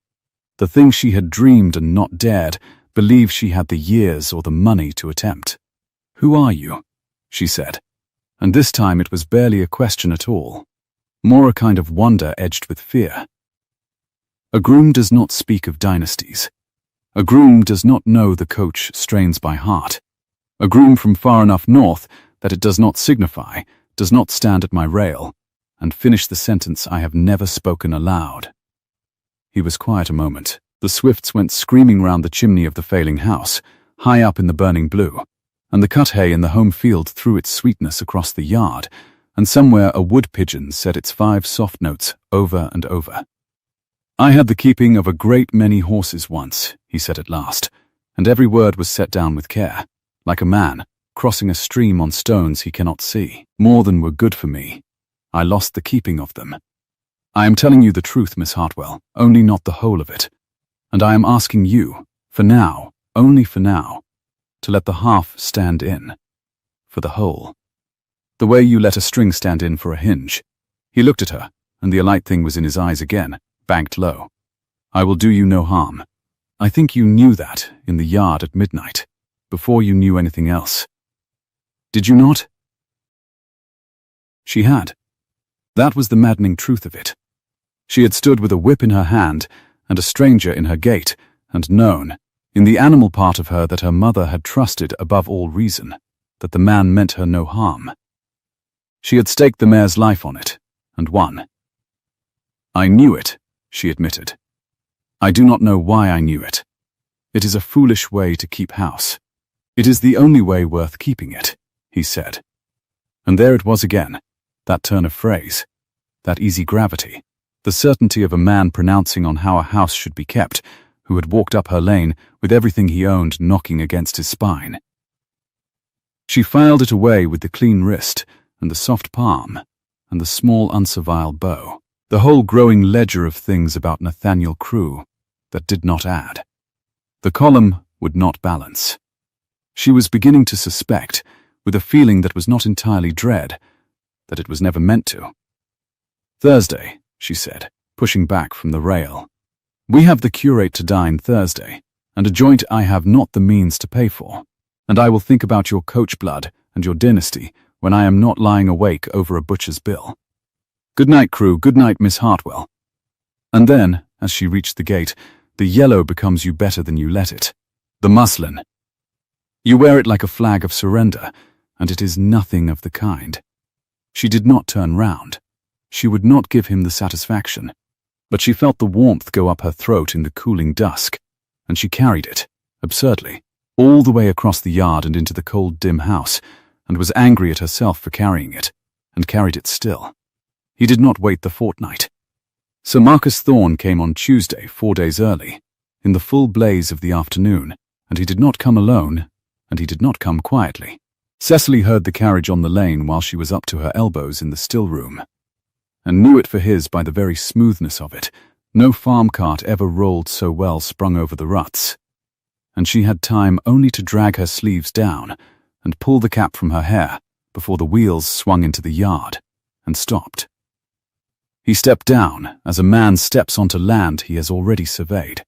S1: The thing she had dreamed and not dared, believe she had the years or the money to attempt. "Who are you?" she said, and this time it was barely a question at all, more a kind of wonder edged with fear. A groom does not speak of dynasties. A groom does not know the coach strains by heart. A groom from far enough north that it does not signify, does not stand at my rail, and finish the sentence I have never spoken aloud. He was quiet a moment. The swifts went screaming round the chimney of the failing house, high up in the burning blue, and the cut hay in the home field threw its sweetness across the yard, and somewhere a wood pigeon said its 5 soft notes over and over. "I had the keeping of a great many horses once," he said at last, and every word was set down with care, like a man crossing a stream on stones he cannot see. "More than were good for me. I lost the keeping of them. I am telling you the truth, Miss Hartwell, only not the whole of it. And I am asking you, for now, only for now, to let the half stand in, for the whole. The way you let a string stand in for a hinge." He looked at her, and the alight thing was in his eyes again, banked low. "I will do you no harm. I think you knew that in the yard at midnight, before you knew anything else. Did you not?" She had. That was the maddening truth of it. She had stood with a whip in her hand and a stranger in her gate, and known, in the animal part of her that her mother had trusted above all reason, that the man meant her no harm. She had staked the mare's life on it, and won. "I knew it," she admitted. "I do not know why I knew it. It is a foolish way to keep house. It is the only way worth keeping it," he said. And there it was again, that turn of phrase, that easy gravity, the certainty of a man pronouncing on how a house should be kept, who had walked up her lane with everything he owned knocking against his spine. She filed it away with the clean wrist and the soft palm and the small unservile bow, the whole growing ledger of things about Nathaniel Crew that did not add. The column would not balance. She was beginning to suspect, with a feeling that was not entirely dread, that it was never meant to. "Thursday," she said, pushing back from the rail. "We have the curate to dine Thursday, and a joint I have not the means to pay for, and I will think about your coach blood and your dynasty when I am not lying awake over a butcher's bill. Good night, Crew, good night, Miss Hartwell." And then, as she reached the gate, "The yellow becomes you better than you let it. The muslin. You wear it like a flag of surrender, and it is nothing of the kind." She did not turn round. She would not give him the satisfaction, but she felt the warmth go up her throat in the cooling dusk, and she carried it, absurdly, all the way across the yard and into the cold, dim house, and was angry at herself for carrying it, and carried it still. He did not wait the fortnight. Sir Marcus Thorne came on Tuesday, 4 days early, in the full blaze of the afternoon, and he did not come alone, and he did not come quietly. Cesily heard the carriage on the lane while she was up to her elbows in the still room, and knew it for his by the very smoothness of it. No farm cart ever rolled so well sprung over the ruts, and she had time only to drag her sleeves down and pull the cap from her hair before the wheels swung into the yard and stopped. He stepped down as a man steps onto land he has already surveyed.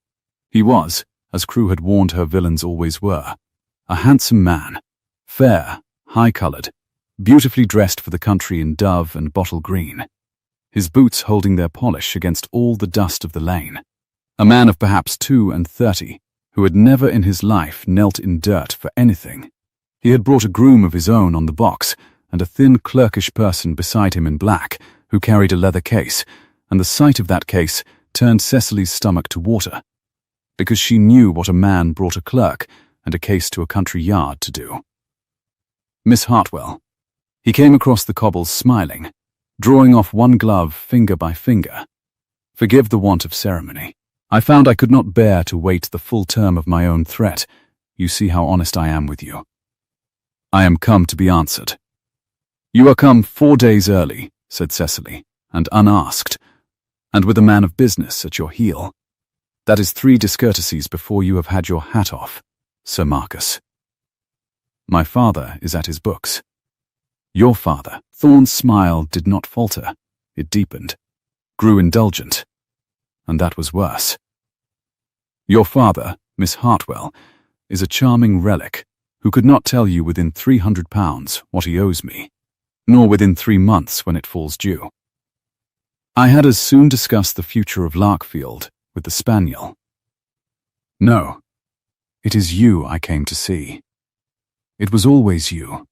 S1: He was, as Crew had warned her villains always were, a handsome man, fair, high-coloured, beautifully dressed for the country in dove and bottle green, his boots holding their polish against all the dust of the lane. A man of perhaps 32, who had never in his life knelt in dirt for anything. He had brought a groom of his own on the box, and a thin clerkish person beside him in black, who carried a leather case, and the sight of that case turned Cecily's stomach to water, because she knew what a man brought a clerk and a case to a country yard to do. Miss Hartwell. He came across the cobbles smiling, drawing off one glove finger by finger. Forgive the want of ceremony. I found I could not bear to wait the full term of my own threat. You see how honest I am with you. I am come to be answered. You are come 4 days early, said Cecily, and unasked, and with a man of business at your heel. That is 3 discourtesies before you have had your hat off, Sir Marcus. My father is at his books. Your father. Thorne's smile did not falter. It deepened, grew indulgent, and that was worse. Your father, Miss Hartwell, is a charming relic who could not tell you within £300 what he owes me, nor within 3 months when it falls due. I had as soon discuss the future of Larkfield with the spaniel. No, it is you I came to see. It was always you.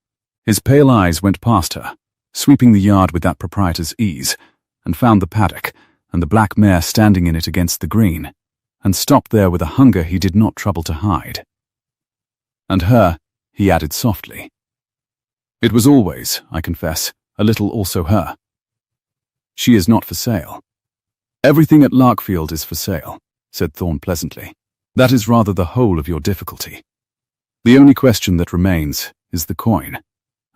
S1: His pale eyes went past her, sweeping the yard with that proprietor's ease, and found the paddock and the black mare standing in it against the green, and stopped there with a hunger he did not trouble to hide. And her, he added softly. It was always, I confess, a little also her. She is not for sale. Everything at Larkfield is for sale, said Thorne pleasantly. That is rather the whole of your difficulty. The only question that remains is the coin,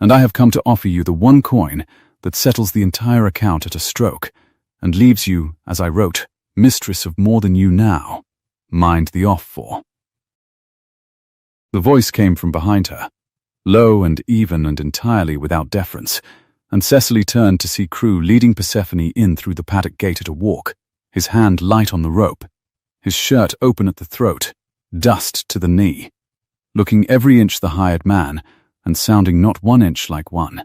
S1: and I have come to offer you the one coin that settles the entire account at a stroke, and leaves you, as I wrote, mistress of more than you now mind the off for. The voice came from behind her, low and even and entirely without deference, and Cecily turned to see Crew leading Persephone in through the paddock gate at a walk, his hand light on the rope, his shirt open at the throat, dust to the knee, looking every inch the hired man, and sounding not 1 inch like one.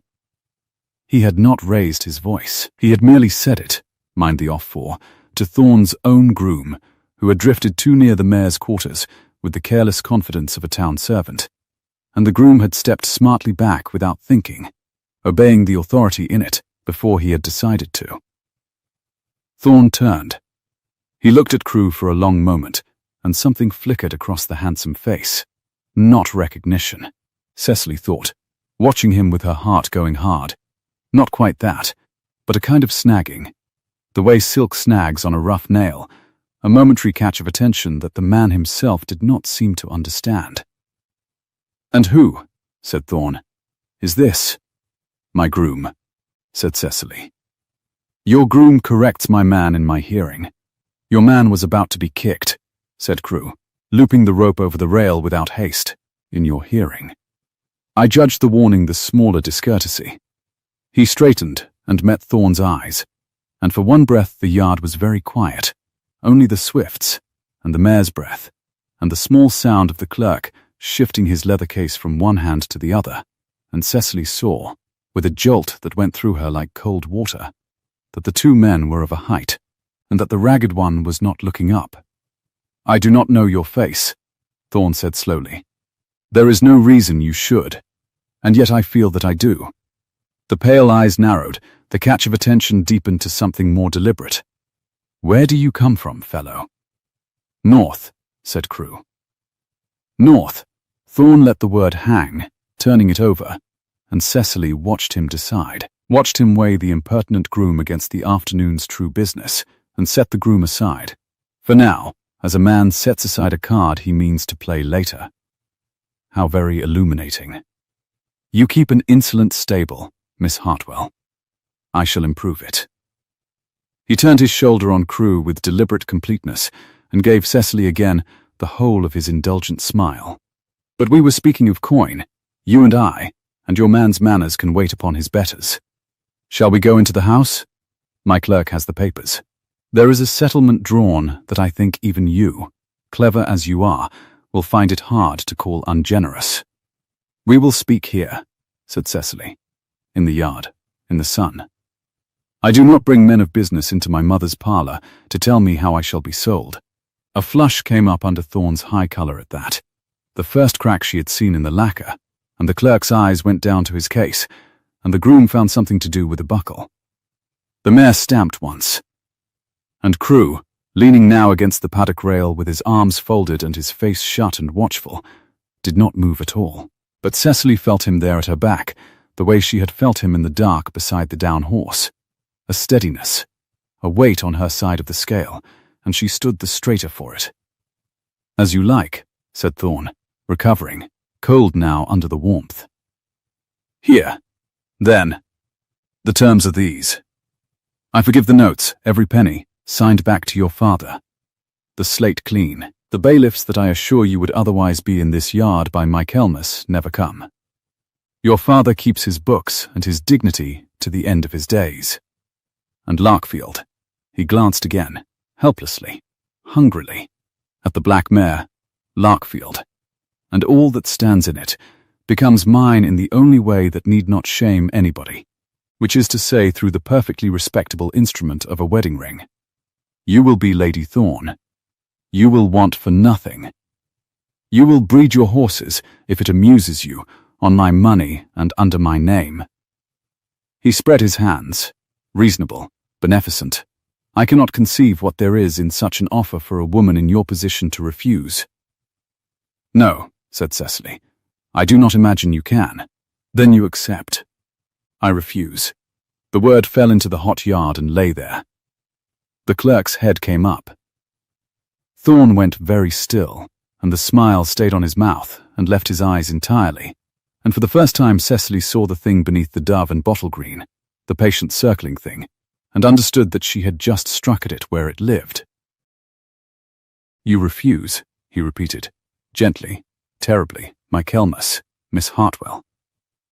S1: He had not raised his voice. He had merely said it, mind the off for, to Thorne's own groom, who had drifted too near the mayor's quarters with the careless confidence of a town servant, and the groom had stepped smartly back without thinking, obeying the authority in it before he had decided to. Thorne turned. He looked at Crew for a long moment, and something flickered across the handsome face. Not recognition, Cecily thought, watching him with her heart going hard. Not quite that, but a kind of snagging, the way silk snags on a rough nail, a momentary catch of attention that the man himself did not seem to understand. And who, said Thorne, is this? My groom, said Cecily. Your groom corrects my man in my hearing. Your man was about to be kicked, said Crew, looping the rope over the rail without haste, in your hearing. I judged the warning the smaller discourtesy. He straightened and met Thorne's eyes, and for one breath the yard was very quiet, only the swifts, and the mare's breath, and the small sound of the clerk shifting his leather case from one hand to the other, and Cecily saw, with a jolt that went through her like cold water, that the 2 men were of a height, and that the ragged one was not looking up. I do not know your face, Thorne said slowly. There is no reason you should, and yet I feel that I do. The pale eyes narrowed, the catch of attention deepened to something more deliberate. Where do you come from, fellow? North, said Crew. North. Thorne let the word hang, turning it over, and Cecily watched him decide, watched him weigh the impertinent groom against the afternoon's true business, and set the groom aside. For now, as a man sets aside a card he means to play later. How very illuminating. You keep an insolent stable, Miss Hartwell. I shall improve it. He turned his shoulder on Crew with deliberate completeness, and gave Cecily again the whole of his indulgent smile. But we were speaking of coin, you and your man's manners can wait upon his betters. Shall we go into the house? My clerk has the papers. There is a settlement drawn that I think even you, clever as you are, will find it hard to call ungenerous. We will speak here, said Cecily, in the yard, in the sun. I do not bring men of business into my mother's parlour to tell me how I shall be sold. A flush came up under Thorne's high colour at that, the first crack she had seen in the lacquer, and the clerk's eyes went down to his case, and the groom found something to do with the buckle. The mare stamped once, and Crew, leaning now against the paddock rail with his arms folded and his face shut and watchful, did not move at all. But Cesily felt him there at her back, the way she had felt him in the dark beside the down horse. A steadiness, a weight on her side of the scale, and she stood the straighter for it. "As you like," said Thorne, recovering, cold now under the warmth. "Here, then. The terms are these. I forgive the notes, every penny, signed back to your father. The slate clean. The bailiffs that I assure you would otherwise be in this yard by Michaelmas never come. Your father keeps his books and his dignity to the end of his days. And Larkfield," he glanced again, helplessly, hungrily, at the black mare, Larkfield, "and all that stands in it, becomes mine in the only way that need not shame anybody, which is to say through the perfectly respectable instrument of a wedding ring. You will be Lady Thorne. You will want for nothing. You will breed your horses, if it amuses you, on my money and under my name." He spread his hands, reasonable, beneficent. "I cannot conceive what there is in such an offer for a woman in your position to refuse." "No," said Cesily. "I do not imagine you can. Then you accept." "I refuse." The word fell into the hot yard and lay there. The clerk's head came up. Thorne went very still, and the smile stayed on his mouth and left his eyes entirely, and for the first time Cesily saw the thing beneath the dove and bottle green, the patient circling thing, and understood that she had just struck at it where it lived. "You refuse," he repeated, gently, terribly. "Michaelmas, Miss Hartwell.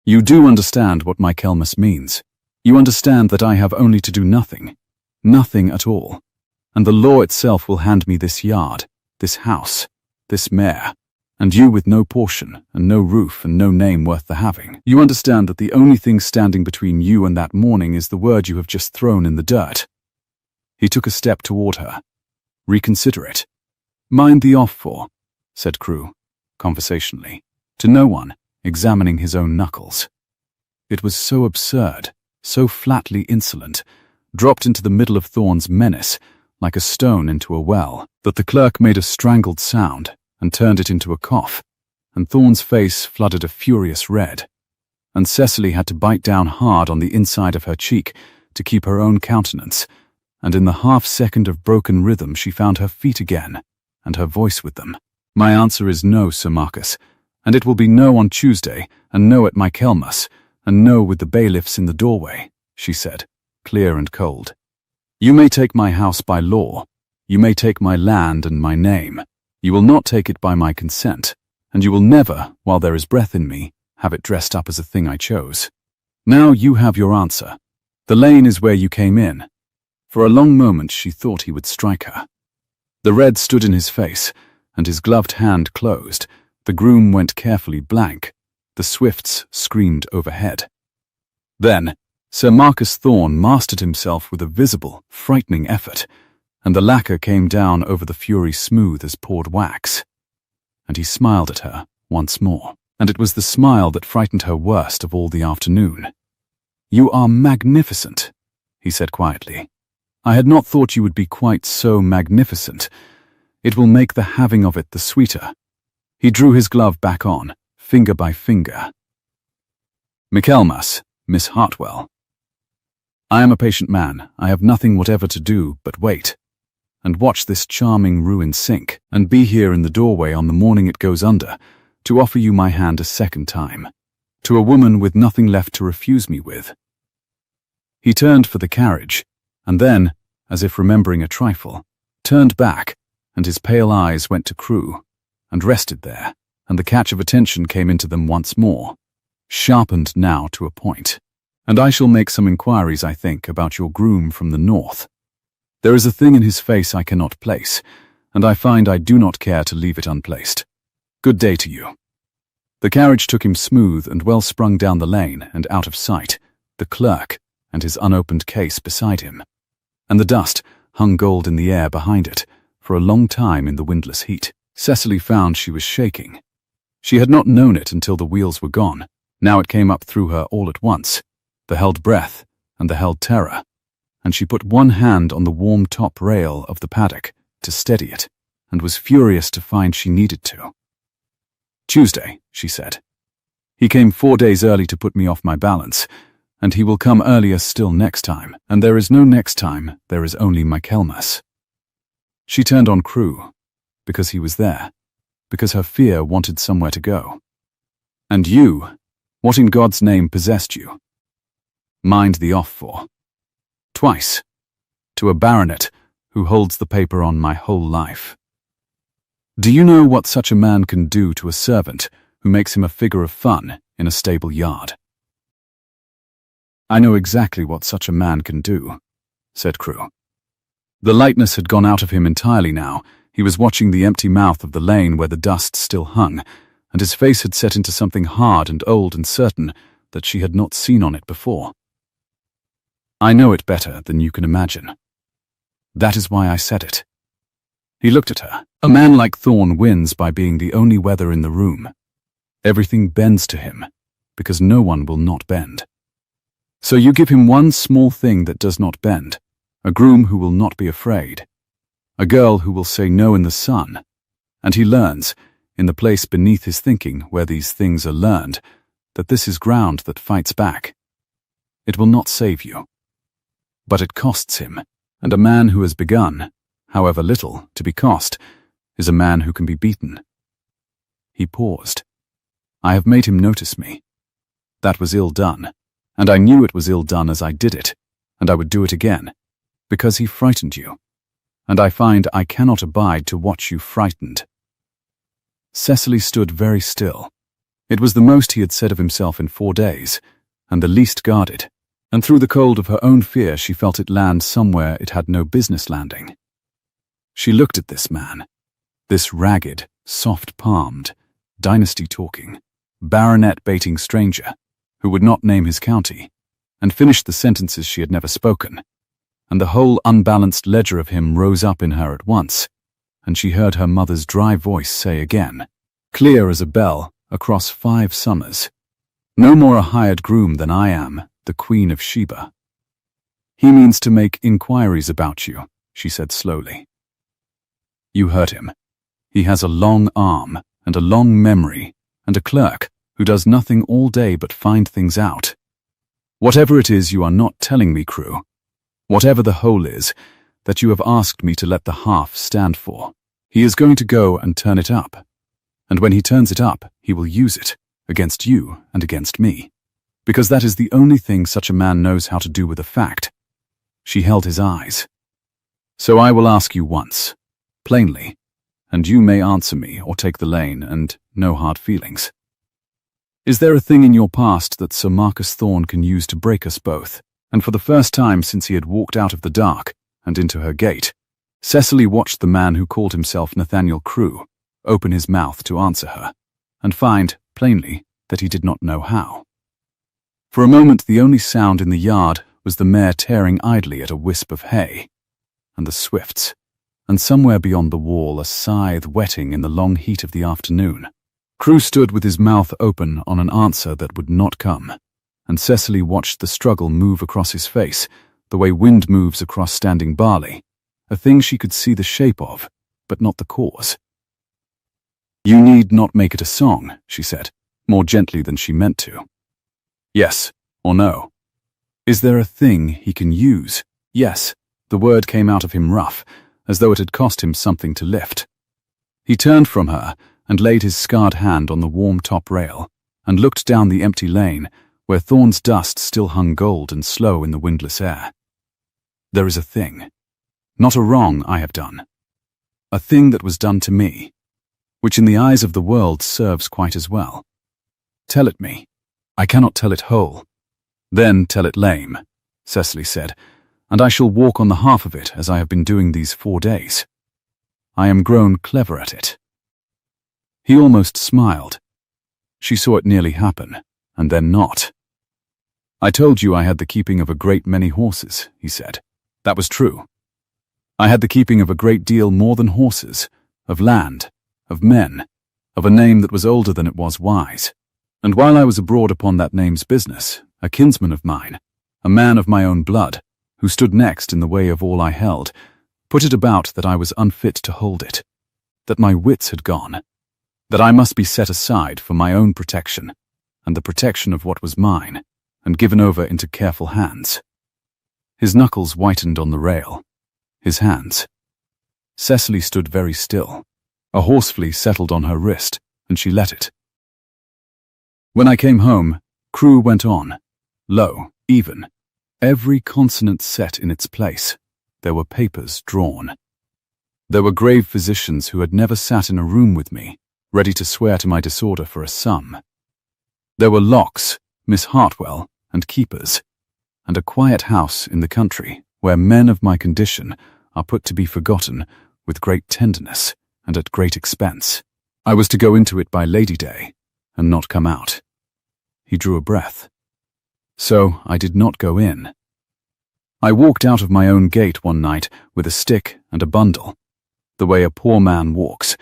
S1: You do understand what Michaelmas means. You understand that I have only to do nothing, nothing at all, and the law itself will hand me this yard, this house, this mare, and you with no portion and no roof and no name worth the having. You understand that the only thing standing between you and that morning is the word you have just thrown in the dirt." He took a step toward her. "Reconsider it." "Mind the off for," said Crew, conversationally, to no one, examining his own knuckles. It was so absurd, so flatly insolent, dropped into the middle of Thorne's menace, like a stone into a well, that the clerk made a strangled sound and turned it into a cough, and Thorne's face flooded a furious red, and Cesily had to bite down hard on the inside of her cheek to keep her own countenance, and in the half-second of broken rhythm she found her feet again, and her voice with them. "My answer is no, Sir Marcus, and it will be no on Tuesday, and no at Michaelmas, and no with the bailiffs in the doorway," she said, clear and cold. "You may take my house by law, you may take my land and my name, you will not take it by my consent, and you will never, while there is breath in me, have it dressed up as a thing I chose. Now you have your answer. The lane is where you came in." For a long moment she thought he would strike her. The red stood in his face, and his gloved hand closed. The groom went carefully blank. The swifts screamed overhead. Then Sir Marcus Thorne mastered himself with a visible, frightening effort, and the lacquer came down over the fury smooth as poured wax. And he smiled at her once more, and it was the smile that frightened her worst of all the afternoon. "You are magnificent," he said quietly. "I had not thought you would be quite so magnificent. It will make the having of it the sweeter." He drew his glove back on, finger by finger. "Michaelmas, Miss Hartwell. I am a patient man. I have nothing whatever to do but wait, and watch this charming ruin sink, and be here in the doorway on the morning it goes under, to offer you my hand a second time, to a woman with nothing left to refuse me with." He turned for the carriage, and then, as if remembering a trifle, turned back, and his pale eyes went to Crew, and rested there, and the catch of attention came into them once more, sharpened now to a point. "And I shall make some inquiries, I think, about your groom from the north. There is a thing in his face I cannot place, and I find I do not care to leave it unplaced. Good day to you." The carriage took him smooth and well sprung down the lane and out of sight, the clerk, and his unopened case beside him. And the dust hung gold in the air behind it, for a long time in the windless heat. Cesily found she was shaking. She had not known it until the wheels were gone. Now it came up through her all at once, the held breath and the held terror, and she put one hand on the warm top rail of the paddock to steady it, and was furious to find she needed to. "Tuesday," she said. "He came 4 days early to put me off my balance, and he will come earlier still next time, and there is no next time, there is only Michaelmas." She turned on Crew, because he was there, because her fear wanted somewhere to go. "And you, what in God's name possessed you?" "Mind the off for." "Twice. To a baronet who holds the paper on my whole life." "Do you know what such a man can do to a servant who makes him a figure of fun in a stable yard?" "I know exactly what such a man can do," said Crew. The lightness had gone out of him entirely now. He was watching the empty mouth of the lane where the dust still hung, and his face had set into something hard and old and certain that she had not seen on it before. "I know it better than you can imagine. That is why I said it." He looked at her. "A man like Thorne wins by being the only weather in the room. Everything bends to him, because no one will not bend. So you give him one small thing that does not bend, a groom who will not be afraid, a girl who will say no in the sun, and he learns, in the place beneath his thinking where these things are learned, that this is ground that fights back. It will not save you. But it costs him, and a man who has begun, however little, to be cost, is a man who can be beaten." He paused. "I have made him notice me. That was ill done, and I knew it was ill done as I did it, and I would do it again, because he frightened you, and I find I cannot abide to watch you frightened." Cesily stood very still. It was the most he had said of himself in 4 days, and the least guarded, and through the cold of her own fear she felt it land somewhere it had no business landing. She looked at this man, this ragged, soft-palmed, dynasty-talking, baronet-baiting stranger, who would not name his county, and finished the sentences she had never spoken, and the whole unbalanced ledger of him rose up in her at once, and she heard her mother's dry voice say again, clear as a bell, across 5 summers, "No more a hired groom than I am, the Queen of Sheba." "He means to make inquiries about you," she said slowly. "You heard him. He has a long arm, and a long memory, and a clerk who does nothing all day but find things out. Whatever it is you are not telling me, Crew, whatever the whole is that you have asked me to let the half stand for, he is going to go and turn it up. And when he turns it up, he will use it, against you and against me, because that is the only thing such a man knows how to do with a fact." She held his eyes. "So I will ask you once, plainly, and you may answer me or take the lane, and no hard feelings. Is there a thing in your past that Sir Marcus Thorne can use to break us both?" And for the first time since he had walked out of the dark and into her gate, Cesily watched the man who called himself Nathaniel Crew open his mouth to answer her, and find, plainly, that he did not know how. For a moment the only sound in the yard was the mare tearing idly at a wisp of hay, and the swifts, and somewhere beyond the wall a scythe whetting in the long heat of the afternoon. Crew stood with his mouth open on an answer that would not come, and Cesily watched the struggle move across his face, the way wind moves across standing barley, a thing she could see the shape of, but not the cause. "You need not make it a song," she said, more gently than she meant to. "Yes or no? Is there a thing he can use?" Yes, the word came out of him rough, as though it had cost him something to lift. He turned from her and laid his scarred hand on the warm top rail, and looked down the empty lane, where Thorne's dust still hung gold and slow in the windless air. "There is a thing, not a wrong I have done, a thing that was done to me, which in the eyes of the world serves quite as well. Tell it me. I cannot tell it whole." "Then tell it lame," Cesily said, "and I shall walk on the half of it as I have been doing these 4 days. I am grown clever at it." He almost smiled. She saw it nearly happen, and then not. I told you I had the keeping of a great many horses, he said. That was true. I had the keeping of a great deal more than horses, of land, of men, of a name that was older than it was wise. And while I was abroad upon that name's business, a kinsman of mine, a man of my own blood, who stood next in the way of all I held, put it about that I was unfit to hold it, that my wits had gone, that I must be set aside for my own protection, and the protection of what was mine, and given over into careful hands. His knuckles whitened on the rail. His hands. Cesily stood very still. A horseflea settled on her wrist, and she let it. When I came home, Crew went on, low, even, every consonant set in its place. There were papers drawn. There were grave physicians who had never sat in a room with me, ready to swear to my disorder for a sum. There were Locks, Miss Hartwell, and keepers, and a quiet house in the country where men of my condition are put to be forgotten with great tenderness and at great expense. I was to go into it by Lady Day and not come out. He drew a breath. So I did not go in. I walked out of my own gate one night with a stick and a bundle, the way a poor man walks,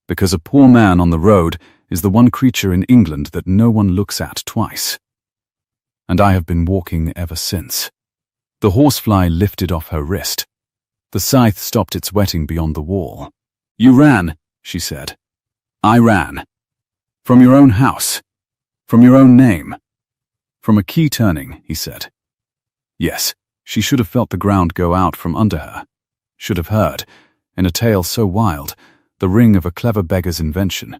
S1: because a poor man on the road is the one creature in England that no one looks at twice. And I have been walking ever since. The horsefly lifted off her wrist. The scythe stopped its whetting beyond the wall. You ran, she said. I ran. From your own house. From your own name. From a key turning, he said. Yes, she should have felt the ground go out from under her. Should have heard, in a tale so wild, the ring of a clever beggar's invention.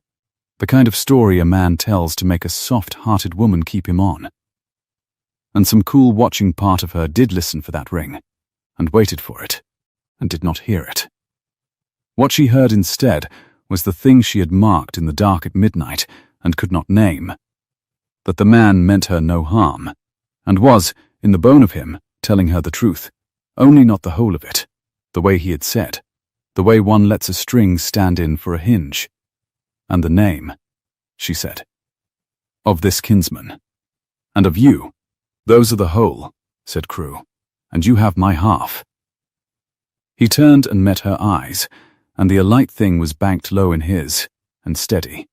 S1: The kind of story a man tells to make a soft-hearted woman keep him on. And some cool watching part of her did listen for that ring, and waited for it, and did not hear it. What she heard instead was the thing she had marked in the dark at midnight and could not name, that the man meant her no harm, and was, in the bone of him, telling her the truth, only not the whole of it, the way he had said, the way one lets a string stand in for a hinge. And the name, she said, of this kinsman, and of you. Those are the whole, said Crew, and you have my half. He turned and met her eyes, and the alight thing was banked low in his, and steady.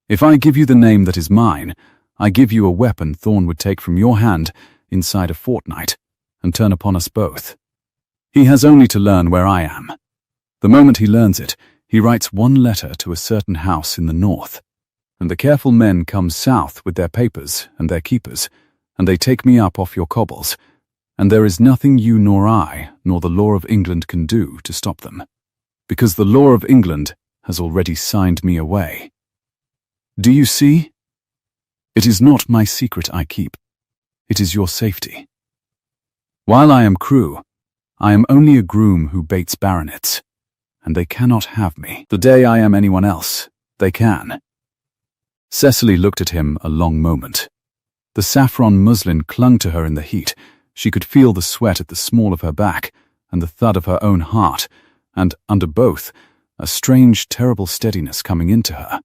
S1: If I give you the name that is mine, I give you a weapon Thorne would take from your hand inside a fortnight, and turn upon us both. He has only to learn where I am. The moment he learns it, he writes one letter to a certain house in the north, and the careful men come south with their papers and their keepers, and they take me up off your cobbles, and there is nothing you nor I nor the law of England can do to stop them, because the law of England has already signed me away. Do you see? It is not my secret I keep. It is your safety. While I am Crew, I am only a groom who baits baronets, and they cannot have me. The day I am anyone else, they can. Cesily looked at him a long moment. The saffron muslin clung to her in the heat. She could feel the sweat at the small of her back and the thud of her own heart, and, under both, a strange, terrible steadiness coming into her.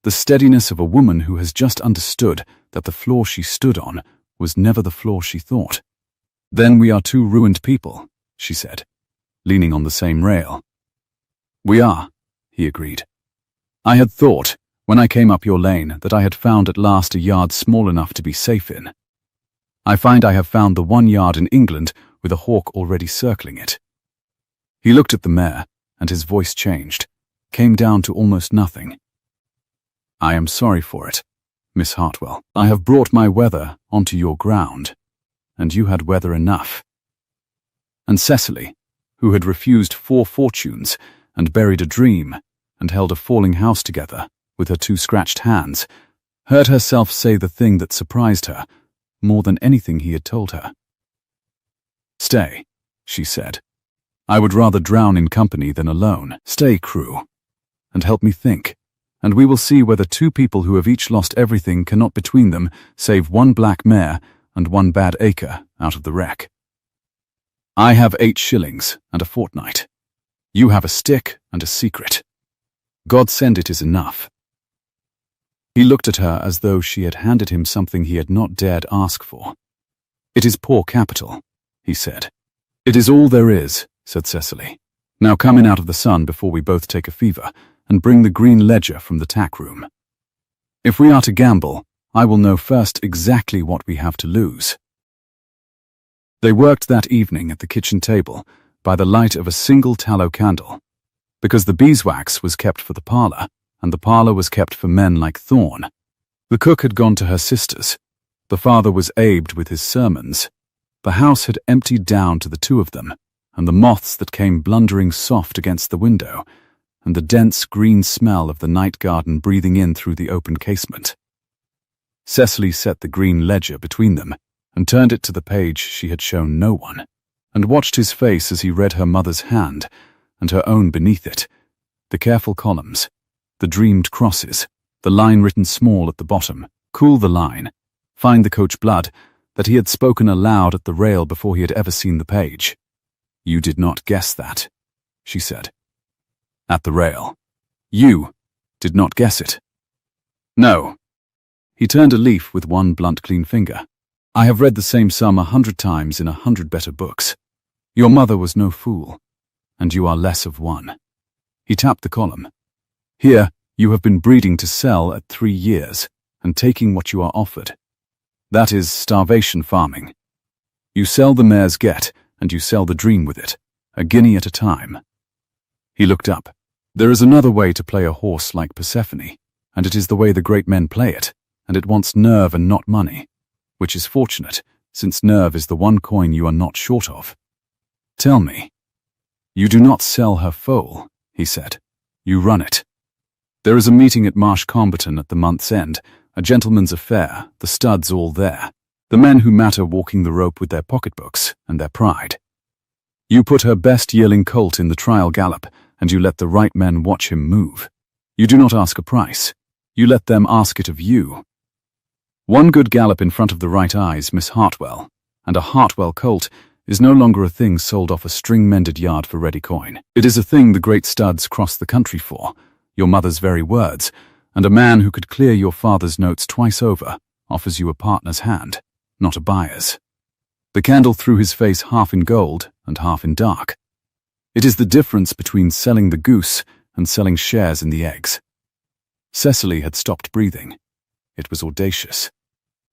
S1: The steadiness of a woman who has just understood that the floor she stood on was never the floor she thought. Then we are two ruined people, she said, leaning on the same rail. We are, he agreed. I had thought, when I came up your lane, that I had found at last a yard small enough to be safe in. I find I have found the one yard in England with a hawk already circling it. He looked at the mare, and his voice changed, came down to almost nothing. I am sorry for it, Miss Hartwell. I have brought my weather onto your ground, and you had weather enough. And Cesily, who had refused 4 fortunes, and buried a dream, and held a falling house together, with her 2 scratched hands, heard herself say the thing that surprised her, more than anything he had told her. Stay, she said. I would rather drown in company than alone. Stay, Crew, and help me think, and we will see whether 2 people who have each lost everything cannot between them save 1 black mare and 1 bad acre out of the wreck. I have 8 shillings and a fortnight. You have a stick and a secret. God send it is enough. He looked at her as though she had handed him something he had not dared ask for. "It is poor capital," he said. "It is all there is," said Cesily. "Now come in out of the sun before we both take a fever, and bring the green ledger from the tack room. If we are to gamble, I will know first exactly what we have to lose." They worked that evening at the kitchen table by the light of a single tallow candle, because the beeswax was kept for the parlour, and the parlour was kept for men like Thorne. The cook had gone to her sister's. The father was abed with his sermons. The house had emptied down to the two of them, and the moths that came blundering soft against the window, and the dense green smell of the night garden breathing in through the open casement. Cesily set the green ledger between them, and turned it to the page she had shown no one, and watched his face as he read her mother's hand, and her own beneath it, the careful columns, the dreamed crosses, the line written small at the bottom, "Cool the line, find the coach blood," that he had spoken aloud at the rail before he had ever seen the page. "You did not guess that," she said. At the rail. "You did not guess it." "No." He turned a leaf with one blunt, clean finger. "I have read the same sum 100 times in 100 better books. Your mother was no fool, and you are less of one." He tapped the column. "Here you have been breeding to sell at 3 years, and taking what you are offered. That is starvation farming. You sell the mare's get, and you sell the dream with it, a guinea at a time." He looked up. "There is another way to play a horse like Persephone, and it is the way the great men play it, and it wants nerve and not money, which is fortunate, since nerve is the one coin you are not short of. Tell me." "You do not sell her foal," he said. "You run it. There is a meeting at Marsh Comberton at the month's end, a gentleman's affair, the studs all there, the men who matter walking the rope with their pocketbooks and their pride. You put her best yearling colt in the trial gallop, and you let the right men watch him move. You do not ask a price. You let them ask it of you. One good gallop in front of the right eyes, Miss Hartwell, and a Hartwell colt is no longer a thing sold off a string-mended yard for ready coin. It is a thing the great studs cross the country for, your mother's very words, and a man who could clear your father's notes twice over offers you a partner's hand, not a buyer's." The candle threw his face half in gold and half in dark. "It is the difference between selling the goose and selling shares in the eggs." Cesily had stopped breathing. It was audacious.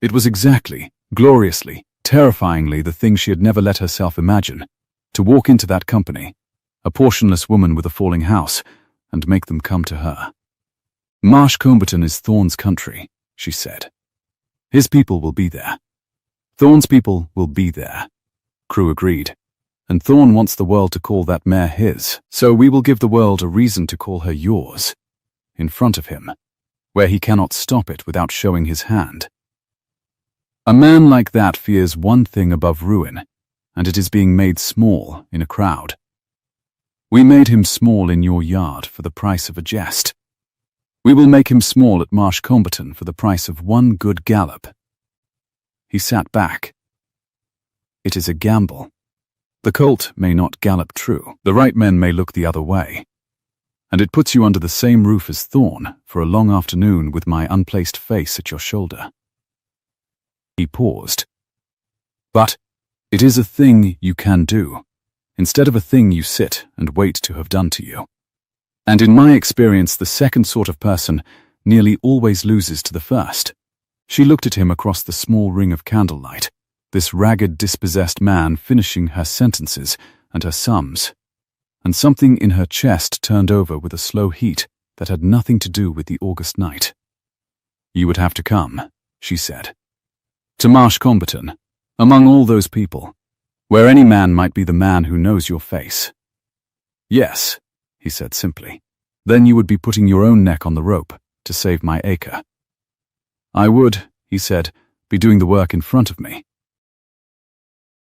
S1: It was exactly, gloriously, terrifyingly the thing she had never let herself imagine, to walk into that company, a portionless woman with a falling house, and make them come to her. "Marsh Comberton is Thorne's country," she said. "His people will be there. Thorne's people will be there." Crew agreed. "And Thorne wants the world to call that mare his, so we will give the world a reason to call her yours, in front of him, where he cannot stop it without showing his hand. A man like that fears one thing above ruin, and it is being made small in a crowd. We made him small in your yard for the price of a jest. We will make him small at Marsh Comberton for the price of one good gallop." He sat back. "It is a gamble. The colt may not gallop true. The right men may look the other way. And it puts you under the same roof as Thorne for a long afternoon with my unplaced face at your shoulder." He paused. "But it is a thing you can do, instead of a thing you sit and wait to have done to you. And in my experience, the second sort of person nearly always loses to the first." She looked at him across the small ring of candlelight, this ragged, dispossessed man finishing her sentences and her sums, and something in her chest turned over with a slow heat that had nothing to do with the August night. "You would have to come," she said, "to Marsh Comberton, among all those people, where any man might be the man who knows your face." "Yes," he said simply. "Then you would be putting your own neck on the rope to save my acre." "I would," he said, "be doing the work in front of me."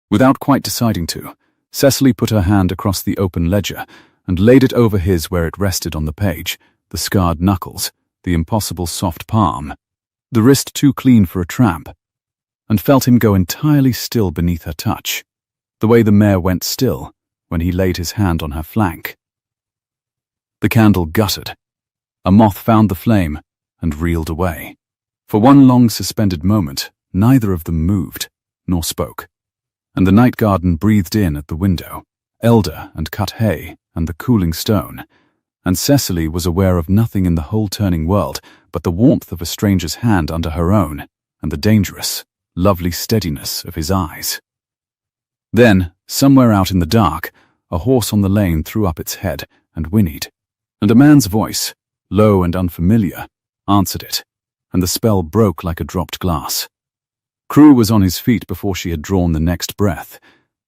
S1: Without quite deciding to, Cesily put her hand across the open ledger and laid it over his where it rested on the page, the scarred knuckles, the impossible soft palm, the wrist too clean for a tramp, and felt him go entirely still beneath her touch, the way the mare went still when he laid his hand on her flank. The candle guttered. A moth found the flame and reeled away. For one long suspended moment, neither of them moved, nor spoke. and the night garden breathed in at the window, elder and cut hay and the cooling stone, and Cesily was aware of nothing in the whole turning world but the warmth of a stranger's hand under her own and the dangerous, lovely steadiness of his eyes. Then, somewhere out in the dark, a horse on the lane threw up its head and whinnied, and a man's voice, low and unfamiliar, answered it, and the spell broke like a dropped glass. Crew was on his feet before she had drawn the next breath,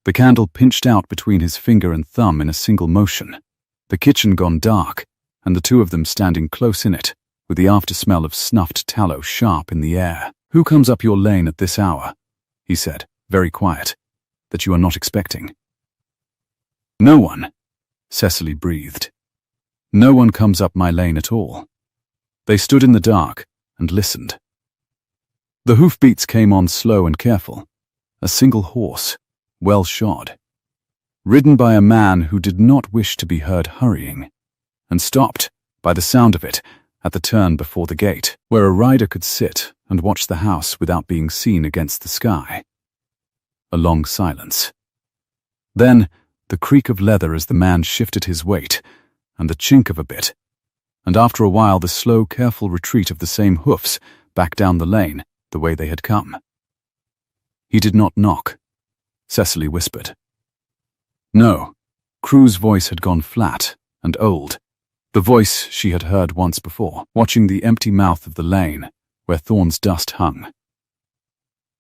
S1: the candle pinched out between his finger and thumb in a single motion, the kitchen gone dark, and the two of them standing close in it, with the after-smell of snuffed tallow sharp in the air. "Who comes up your lane at this hour?" he said, very quiet, "that you are not expecting?" "No one," Cesily breathed. "No one comes up my lane at all." They stood in the dark and listened. The hoofbeats came on slow and careful, a single horse, well shod, ridden by a man who did not wish to be heard hurrying, and stopped, by the sound of it, at the turn before the gate, where a rider could sit and watch the house without being seen against the sky. A long silence. Then, the creak of leather as the man shifted his weight, and the chink of a bit, and after a while the slow, careful retreat of the same hoofs back down the lane, the way they had come. He did not knock, Cesily whispered. No, Crew's voice had gone flat and old, the voice she had heard once before, watching the empty mouth of the lane where Thorne's dust hung.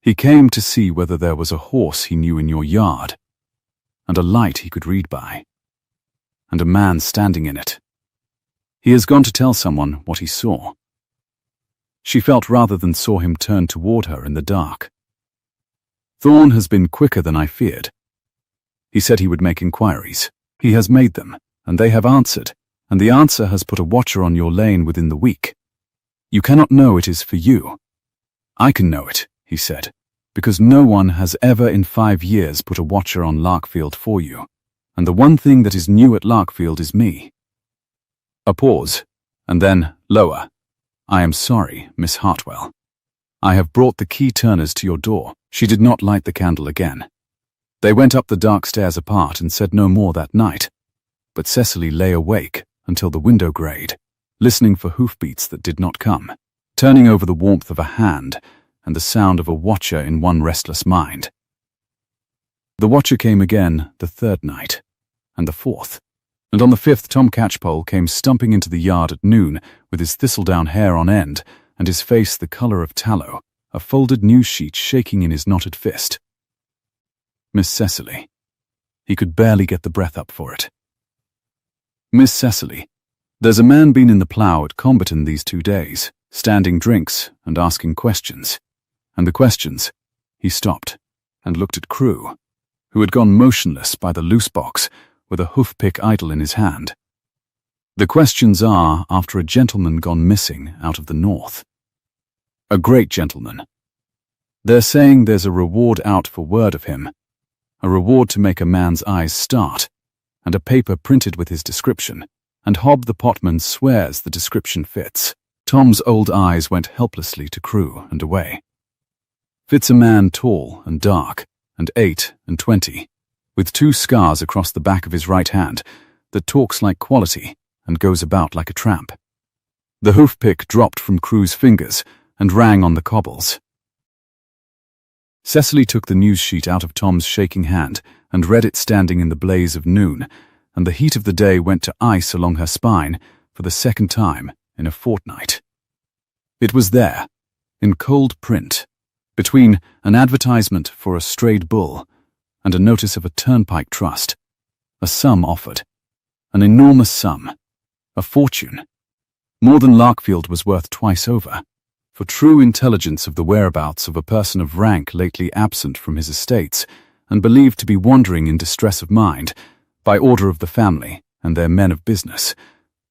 S1: "He came to see whether there was a horse he knew in your yard, and a light he could read by, and a man standing in it. He has gone to tell someone what he saw." She felt rather than saw him turn toward her in the dark. "Thorne has been quicker than I feared. He said he would make inquiries. He has made them, and they have answered, and the answer has put a watcher on your lane within the week. You cannot know it is for you. I can know it," he said, "because no one has ever in 5 years put a watcher on Larkfield for you, and the one thing that is new at Larkfield is me." A pause, and then, lower, "I am sorry, Miss Hartwell. I have brought the key turners to your door." She did not light the candle again. They went up the dark stairs apart and said no more that night, but Cesily lay awake until the window grayed, listening for hoofbeats that did not come, turning over the warmth of a hand and the sound of a watcher in one restless mind. The watcher came again the third night, and the fourth, and on the fifth Tom Catchpole came stumping into the yard at noon with his thistledown hair on end and his face the colour of tallow, a folded news sheet shaking in his knotted fist. "Miss Cesily." He could barely get the breath up for it. "Miss Cesily, there's a man been in the plough at Comberton these 2 days, standing drinks and asking questions. And the questions—" He stopped and looked at Crew, who had gone motionless by the loose box with a hoof-pick idle in his hand. "The questions are after a gentleman gone missing out of the north. A great gentleman. They're saying there's a reward out for word of him, a reward to make a man's eyes start, and a paper printed with his description, and Hob the potman swears the description fits." Tom's old eyes went helplessly to Crew and away. "Fits a man tall and dark, and 8 and 20, with 2 scars across the back of his right hand, that talks like quality and goes about like a tramp." The hoof-pick dropped from Crew's fingers and rang on the cobbles. Cesily took the news sheet out of Tom's shaking hand and read it standing in the blaze of noon, and the heat of the day went to ice along her spine for the second time in a fortnight. It was there, in cold print, between an advertisement for a strayed bull and a notice of a turnpike trust, a sum offered, an enormous sum, a fortune, more than Larkfield was worth twice over, for true intelligence of the whereabouts of a person of rank lately absent from his estates and believed to be wandering in distress of mind, by order of the family and their men of business,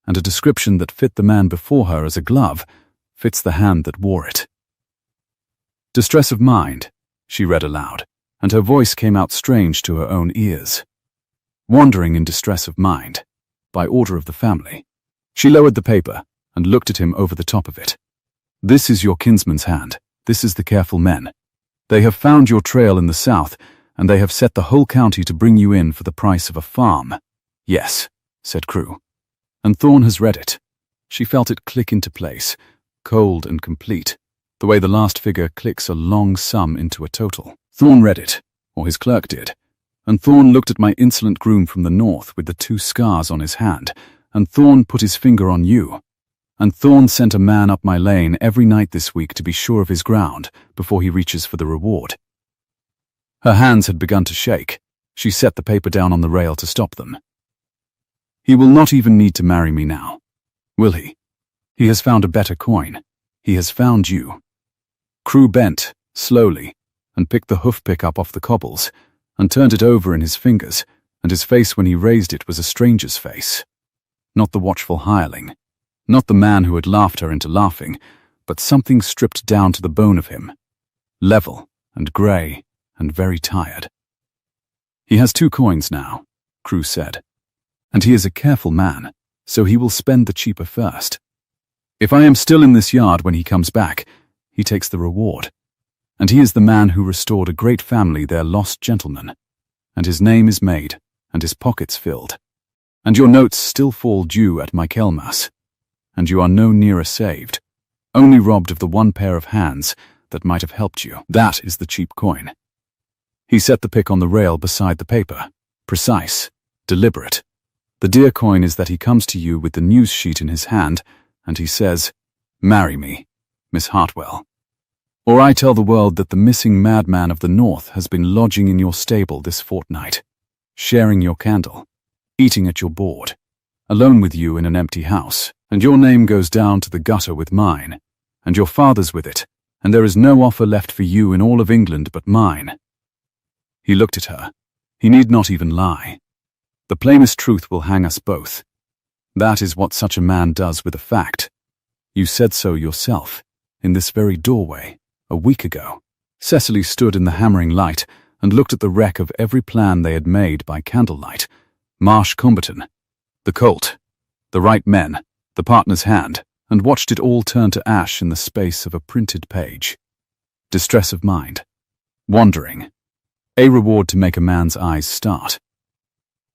S1: and a description that fit the man before her as a glove fits the hand that wore it. "Distress of mind," she read aloud, and her voice came out strange to her own ears. "Wandering in distress of mind, by order of the family." She lowered the paper and looked at him over the top of it. "This is your kinsman's hand. This is the careful men. They have found your trail in the south, and they have set the whole county to bring you in for the price of a farm." "Yes," said Crew. "And Thorne has read it." She felt it click into place, cold and complete, the way the last figure clicks a long sum into a total. Thorne read it, or his clerk did, and Thorne looked at my insolent groom from the north with the 2 scars on his hand, and Thorne put his finger on you. And Thorne sent a man up my lane every night this week to be sure of his ground before he reaches for the reward." Her hands had begun to shake. She set the paper down on the rail to stop them. "He will not even need to marry me now, will he? He has found a better coin. He has found you." Crew bent, slowly, and picked the hoof-pick up off the cobbles, and turned it over in his fingers, and his face when he raised it was a stranger's face. Not the watchful hireling, not the man who had laughed her into laughing, but something stripped down to the bone of him, level and grey and very tired. "He has 2 coins now," Crew said, "and he is a careful man, so he will spend the cheaper first. If I am still in this yard when he comes back, he takes the reward. And he is the man who restored a great family their lost gentleman, and his name is made, and his pockets filled. And your notes still fall due at Michaelmas, and you are no nearer saved, only robbed of the 1 pair of hands that might have helped you. That is the cheap coin." He set the pick on the rail beside the paper, precise, deliberate. "The dear coin is that he comes to you with the news sheet in his hand, and he says, 'Marry me, Miss Hartwell.' Or I tell the world that the missing madman of the north has been lodging in your stable this fortnight, sharing your candle, eating at your board, alone with you in an empty house, and your name goes down to the gutter with mine, and your father's with it, and there is no offer left for you in all of England but mine." He looked at her. He need not even lie. "The plainest truth will hang us both. That is what such a man does with a fact. You said so yourself, in this very doorway, a week ago." Cesily stood in the hammering light and looked at the wreck of every plan they had made by candlelight. Marsh Cumberton, the colt, the right men, the partner's hand, and watched it all turn to ash in the space of a printed page. Distress of mind. Wandering. A reward to make a man's eyes start.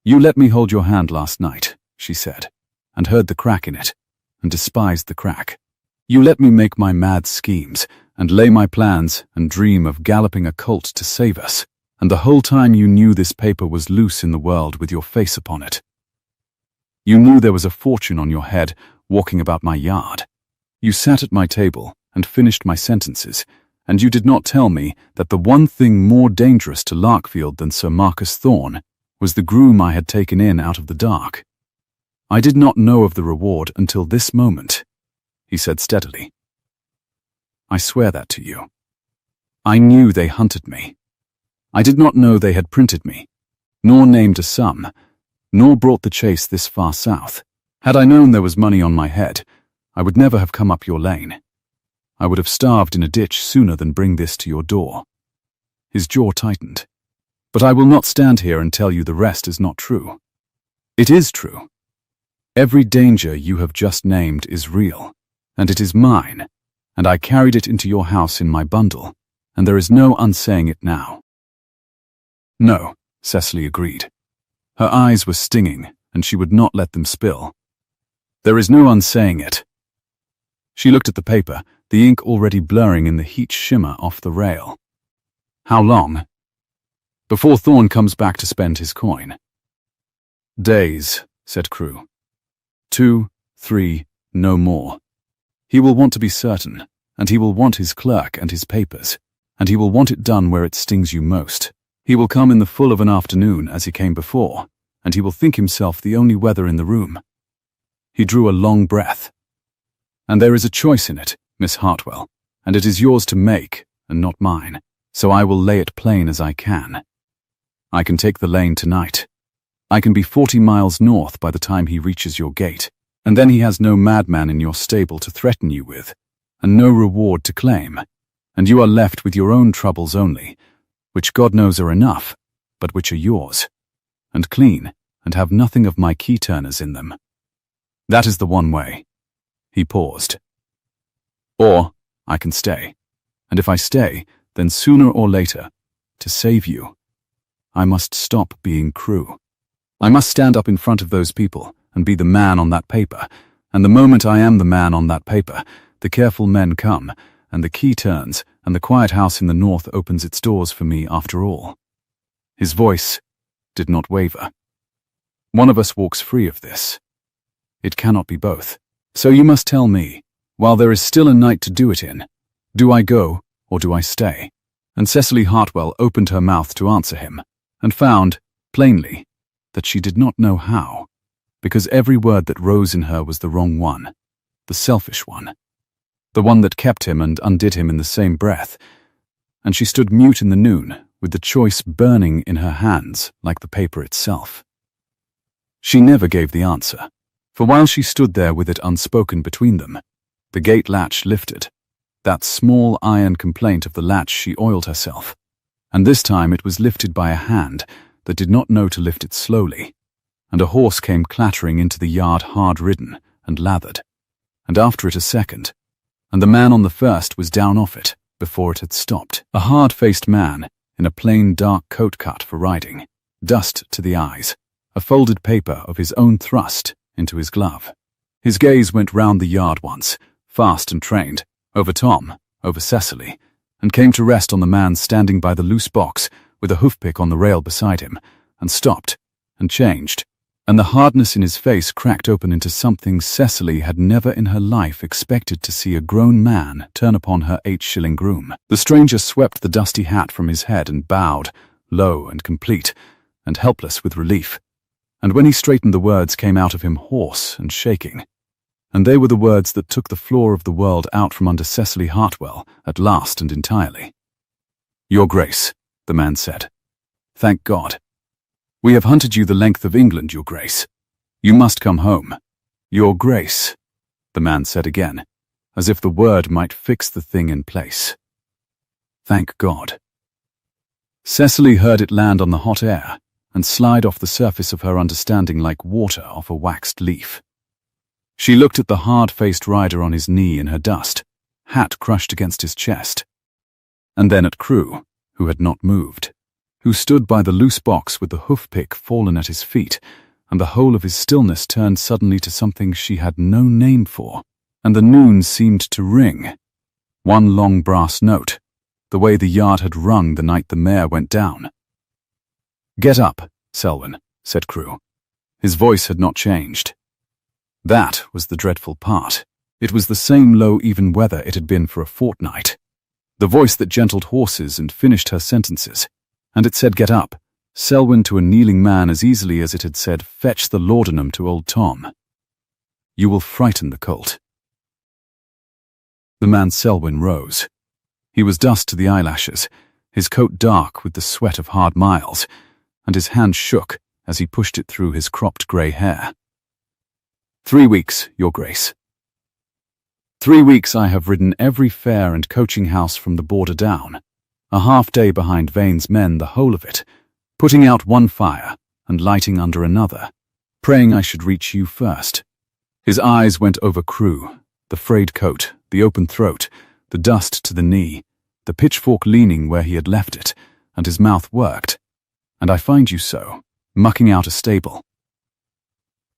S1: "You let me hold your hand last night," she said, and heard the crack in it, and despised the crack. "You let me make my mad schemes, and lay my plans, and dream of galloping a colt to save us, and the whole time you knew this paper was loose in the world with your face upon it. You knew there was a fortune on your head, walking about my yard. You sat at my table, and finished my sentences, and you did not tell me that the one thing more dangerous to Larkfield than Sir Marcus Thorne was the groom I had taken in out of the dark. I did not know of the reward until this moment," he said steadily. "I swear that to you. I knew they hunted me. I did not know they had printed me, nor named a sum, nor brought the chase this far south. Had I known there was money on my head, I would never have come up your lane. I would have starved in a ditch sooner than bring this to your door." His jaw tightened. "But I will not stand here and tell you the rest is not true. It is true. Every danger you have just named is real, and it is mine, and I carried it into your house in my bundle, and there is no unsaying it now." "No," Cesily agreed. Her eyes were stinging, and she would not let them spill. "There is no unsaying it." She looked at the paper, the ink already blurring in the heat shimmer off the rail. "How long?" "Before Thorne comes back to spend his coin." "Days," said Crew. 2, 3, no more. He will want to be certain, and he will want his clerk and his papers, and he will want it done where it stings you most. He will come in the full of an afternoon as he came before, and he will think himself the only weather in the room." He drew a long breath. "And there is a choice in it, Miss Hartwell, and it is yours to make, and not mine, so I will lay it plain as I can. I can take the lane tonight. I can be 40 miles north by the time he reaches your gate, and then he has no madman in your stable to threaten you with, and no reward to claim, and you are left with your own troubles only, which God knows are enough, but which are yours, and clean, and have nothing of my key-turners in them. That is the one way." He paused. "Or I can stay, and if I stay, then sooner or later, to save you, I must stop being Crew. I must stand up in front of those people and be the man on that paper, and the moment I am the man on that paper, the careful men come, and the key turns, and the quiet house in the north opens its doors for me after all. His voice did not waver. One of us walks free of this. It cannot be both. So you must tell me, while there is still a night to do it in, do I go or do I stay? And Cesily Hartwell opened her mouth to answer him, and found, plainly, that she did not know how, because every word that rose in her was the wrong one, the selfish one, the one that kept him and undid him in the same breath, and she stood mute in the noon, with the choice burning in her hands like the paper itself. She never gave the answer, for while she stood there with it unspoken between them, the gate latch lifted, that small iron complaint of the latch she oiled herself, and this time it was lifted by a hand that did not know to lift it slowly, and a horse came clattering into the yard hard-ridden and lathered, and after it a second, and the man on the first was down off it before it had stopped, a hard-faced man in a plain dark coat cut for riding, dust to the eyes, a folded paper of his own thrust into his glove. His gaze went round the yard once, fast and trained, over Tom, over Cesily, and came to rest on the man standing by the loose box with a hoof-pick on the rail beside him, and stopped, and changed, and the hardness in his face cracked open into something Cesily had never in her life expected to see a grown man turn upon her 8-shilling groom. The stranger swept the dusty hat from his head and bowed, low and complete, and helpless with relief, and when he straightened the words came out of him hoarse and shaking, and they were the words that took the floor of the world out from under Cesily Hartwell at last and entirely. "Your Grace," the man said. "Thank God. We have hunted you the length of England, Your Grace. You must come home. Your Grace," the man said again, as if the word might fix the thing in place. Thank God. Cesily heard it land on the hot air and slide off the surface of her understanding like water off a waxed leaf. She looked at the hard-faced rider on his knee in her dust, hat crushed against his chest, and then at Crew, who had not moved, who stood by the loose box with the hoof-pick fallen at his feet, and the whole of his stillness turned suddenly to something she had no name for, and the noon seemed to ring. One long brass note, the way the yard had rung the night the mare went down. "Get up, Selwyn," said Crew. His voice had not changed. That was the dreadful part. It was the same low even whether it had been for a fortnight. The voice that gentled horses and finished her sentences, and it said "Get up," Selwyn to a kneeling man as easily as it had said "Fetch the laudanum" to old Tom. "You will frighten the colt." The man Selwyn rose. He was dust to the eyelashes, his coat dark with the sweat of hard miles, and his hand shook as he pushed it through his cropped grey hair. 3 weeks, Your Grace. 3 weeks I have ridden every fair and coaching house from the border down, a half-day behind Vane's men the whole of it, putting out one fire and lighting under another, praying I should reach you first. His eyes went over Crew, the frayed coat, the open throat, the dust to the knee, the pitchfork leaning where he had left it, and his mouth worked. And I find you so, mucking out a stable.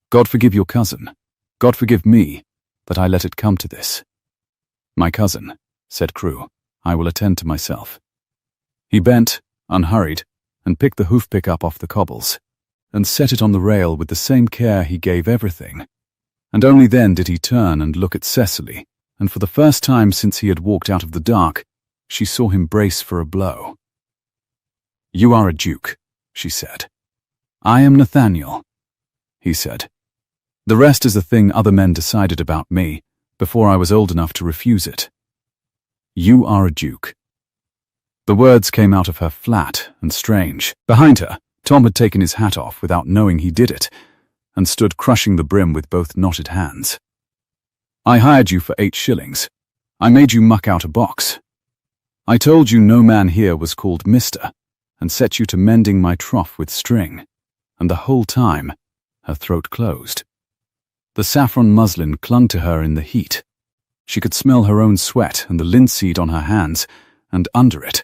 S1: God forgive your cousin, God forgive me, that I let it come to this. My cousin, said Crew, I will attend to myself. He bent, unhurried, and picked the hoof-pick up off the cobbles, and set it on the rail with the same care he gave everything. And only then did he turn and look at Cesily, and for the first time since he had walked out of the dark, she saw him brace for a blow. You are a duke, she said. I am Nathaniel, he said. The rest is a thing other men decided about me, before I was old enough to refuse it. You are a duke. The words came out of her flat and strange. Behind her, Tom had taken his hat off without knowing he did it, and stood crushing the brim with both knotted hands. I hired you for 8 shillings. I made you muck out a box. I told you no man here was called Mister, and set you to mending my trough with string, and the whole time her throat closed. The saffron muslin clung to her in the heat. She could smell her own sweat and the linseed on her hands, and under it,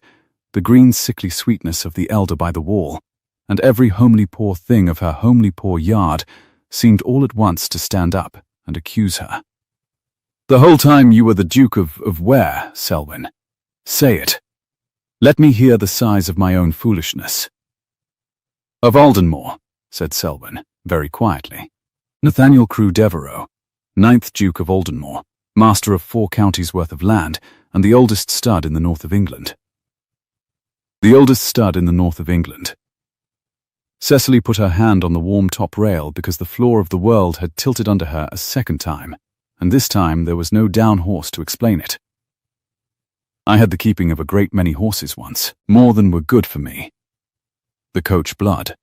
S1: the green sickly sweetness of the elder by the wall, and every homely poor thing of her homely poor yard seemed all at once to stand up and accuse her. "The whole time you were the Duke of where, Selwyn? Say it. Let me hear the size of my own foolishness." "Of Aldenmore," said Selwyn, very quietly. "Nathaniel Crew-Devaux, 9th Duke of Aldenmore, master of 4 counties' worth of land, and the oldest stud in the north of England." The oldest stud in the north of England. Cecily put her hand on the warm top rail because the floor of the world had tilted under her a second time, and this time there was no down horse to explain it. "I had the keeping of a great many horses once, more than were good for me." The coach blood.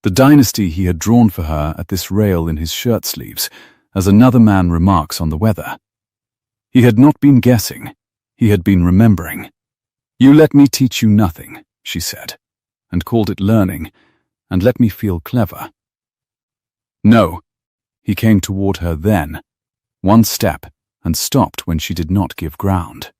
S1: The dynasty he had drawn for her at this rail in his shirt sleeves, as another man remarks on the weather. He had not been guessing, he had been remembering. "You let me teach you nothing," she said, and called it learning, and let me feel clever. "No." He came toward her then, one step, and stopped when she did not give ground.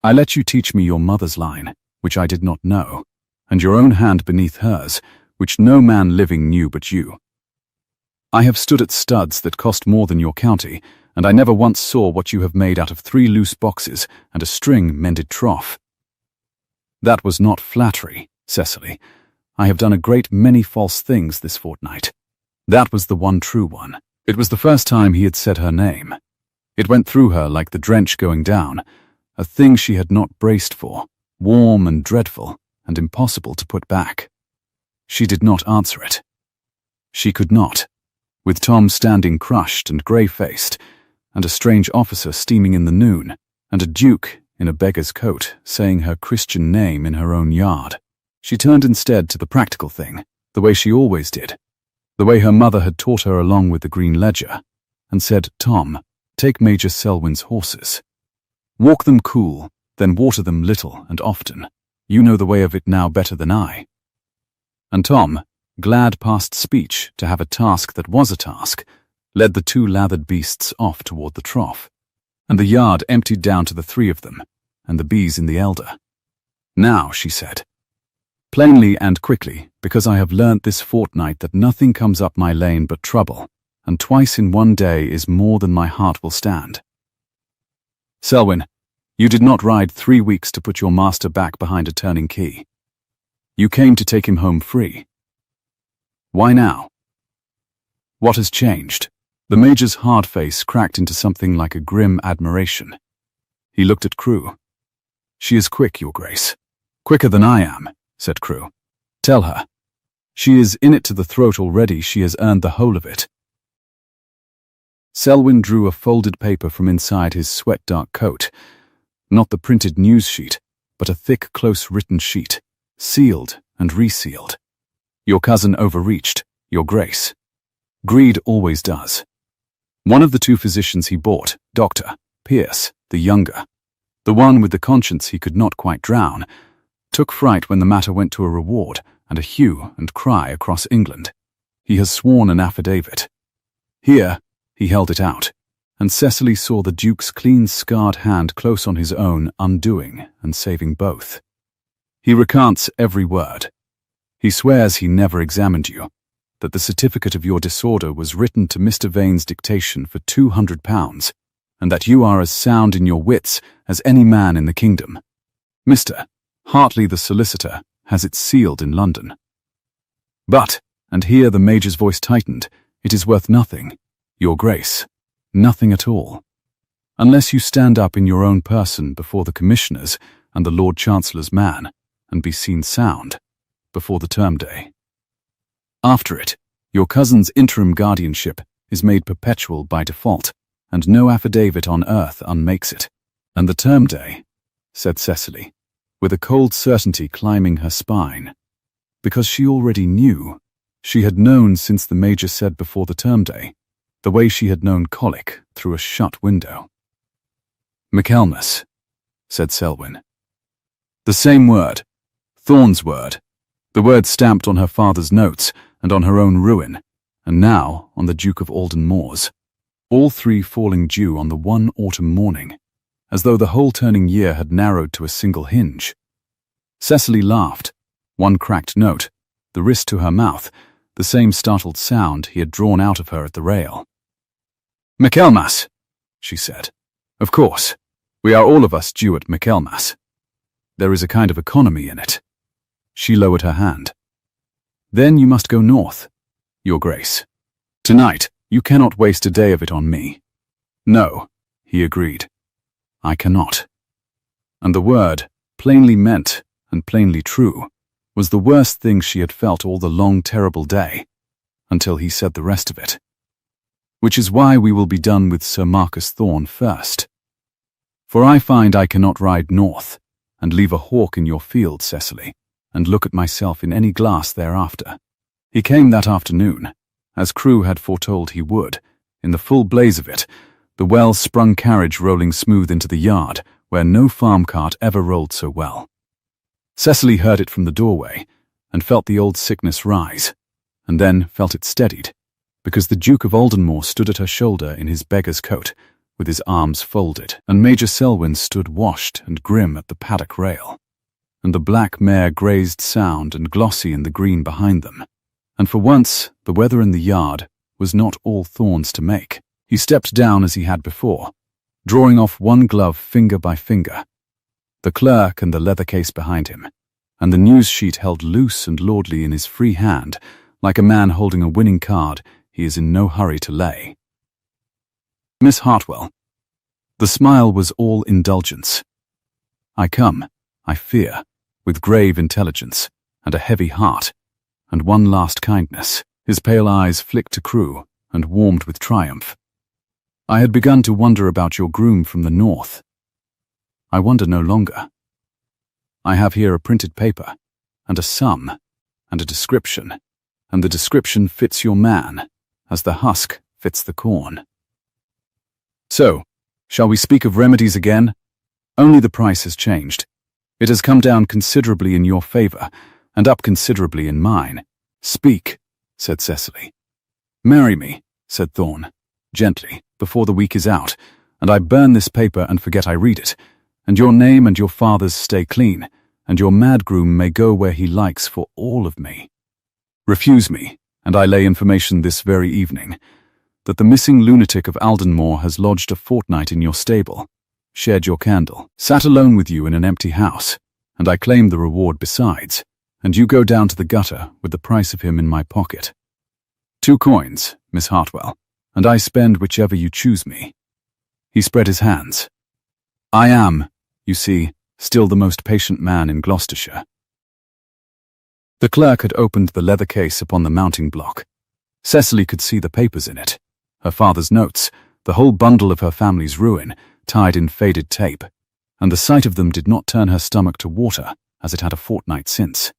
S1: "I let you teach me your mother's line, which I did not know, and your own hand beneath hers, which no man living knew but you. I have stood at studs that cost more than your county, and I never once saw what you have made out of 3 loose boxes and a string mended trough." "That was not flattery, Cecily. I have done a great many false things this fortnight." That was the one true one. It was the first time he had said her name. It went through her like the drench going down, a thing she had not braced for, warm and dreadful, and impossible to put back. She did not answer it. She could not, with Tom standing crushed and grey-faced, and a strange officer steaming in the noon, and a duke in a beggar's coat saying her Christian name in her own yard. She turned instead to the practical thing, the way she always did, the way her mother had taught her along with the green ledger, and said, "Tom, take Major Selwyn's horses. Walk them cool, then water them little and often. You know the way of it now better than I." And Tom, glad past speech to have a task that was a task, led the 2 lathered beasts off toward the trough, and the yard emptied down to the 3 of them, and the bees in the elder. "Now," she said, "plainly and quickly, because I have learnt this fortnight that nothing comes up my lane but trouble, and twice in one day is more than my heart will stand. Selwyn, you did not ride 3 weeks to put your master back behind a turning key. You came to take him home free. Why now? What has changed?" The Major's hard face cracked into something like a grim admiration. He looked at Crew. "She is quick, Your Grace. Quicker than I am," said Crew. "Tell her. She is in it to the throat already. She has earned the whole of it." Selwyn drew a folded paper from inside his sweat-dark coat. Not the printed news sheet, but a thick, close-written sheet, sealed and resealed. "Your cousin overreached, Your Grace. Greed always does. One of the 2 physicians he bought, Dr. Pierce, the younger, the one with the conscience he could not quite drown, took fright when the matter went to a reward and a hue and cry across England. He has sworn an affidavit. Here, he held it out, and Cecily saw the Duke's clean, scarred hand close on his own, undoing and saving both. He recants every word. He swears he never examined you, that the certificate of your disorder was written to Mr. Vane's dictation for £200, and that you are as sound in your wits as any man in the kingdom. Mr. Hartley the solicitor has it sealed in London. But, and here the Major's voice tightened, it is worth nothing, Your Grace, nothing at all, unless you stand up in your own person before the commissioners and the Lord Chancellor's man, and be seen sound, before the term day. After it, your cousin's interim guardianship is made perpetual by default, and no affidavit on earth unmakes it. And the term day, said Cecily, with a cold certainty climbing her spine, because she already knew. She had known since the Major said before the term day, the way she had known colic through a shut window. Michaelmas, said Selwyn. The same word, Thorne's word, the word stamped on her father's notes and on her own ruin, and now on the Duke of Aldenmore's, all 3 falling due on the one autumn morning, as though the whole turning year had narrowed to a single hinge. Cecily laughed, one cracked note, the wrist to her mouth, the same startled sound he had drawn out of her at the rail. "Michaelmas," she said. "Of course. We are all of us due at Michaelmas. There is a kind of economy in it." She lowered her hand. "Then you must go north, Your Grace. Tonight, you cannot waste a day of it on me." "No," he agreed. "I cannot." And the word, plainly meant and plainly true, was the worst thing she had felt all the long, terrible day, until he said the rest of it. "Which is why we will be done with Sir Marcus Thorne first. For I find I cannot ride north, and leave a hawk in your field, Cesily, and look at myself in any glass thereafter." He came that afternoon, as Crew had foretold he would, in the full blaze of it, the well-sprung carriage rolling smooth into the yard, where no farm cart ever rolled so well. Cesily heard it from the doorway, and felt the old sickness rise, and then felt it steadied, because the Duke of Aldenmore stood at her shoulder in his beggar's coat, with his arms folded, and Major Selwyn stood washed and grim at the paddock rail, and the black mare grazed sound and glossy in the green behind them. And for once, the weather in the yard was not all thorns to make. He stepped down as he had before, drawing off one glove finger by finger, the clerk and the leather case behind him, and the news sheet held loose and lordly in his free hand, like a man holding a winning card he is in no hurry to lay. "Miss Hartwell." The smile was all indulgence. "I come, I fear, with grave intelligence, and a heavy heart, and one last kindness." His pale eyes flicked to Crew, and warmed with triumph. "I had begun to wonder about your groom from the north. I wonder no longer. I have here a printed paper, and a sum, and a description, and the description fits your man, as the husk fits the corn. So, shall we speak of remedies again? Only the price has changed. It has come down considerably in your favor, and up considerably in mine." "Speak," said Cesily. "Marry me," said Thorne, gently, "before the week is out, and I burn this paper and forget I read it, and your name and your father's stay clean, and your mad groom may go where he likes for all of me. Refuse me, and I lay information this very evening, that the missing lunatic of Aldenmore has lodged a fortnight in your stable, shared your candle, sat alone with you in an empty house, and I claim the reward besides, and you go down to the gutter with the price of him in my pocket. 2 coins, Miss Hartwell, and I spend whichever you choose me." He spread his hands. "I am, you see, still the most patient man in Gloucestershire." The clerk had opened the leather case upon the mounting block. Cesily could see the papers in it, her father's notes, the whole bundle of her family's ruin, tied in faded tape, and the sight of them did not turn her stomach to water as it had a fortnight since.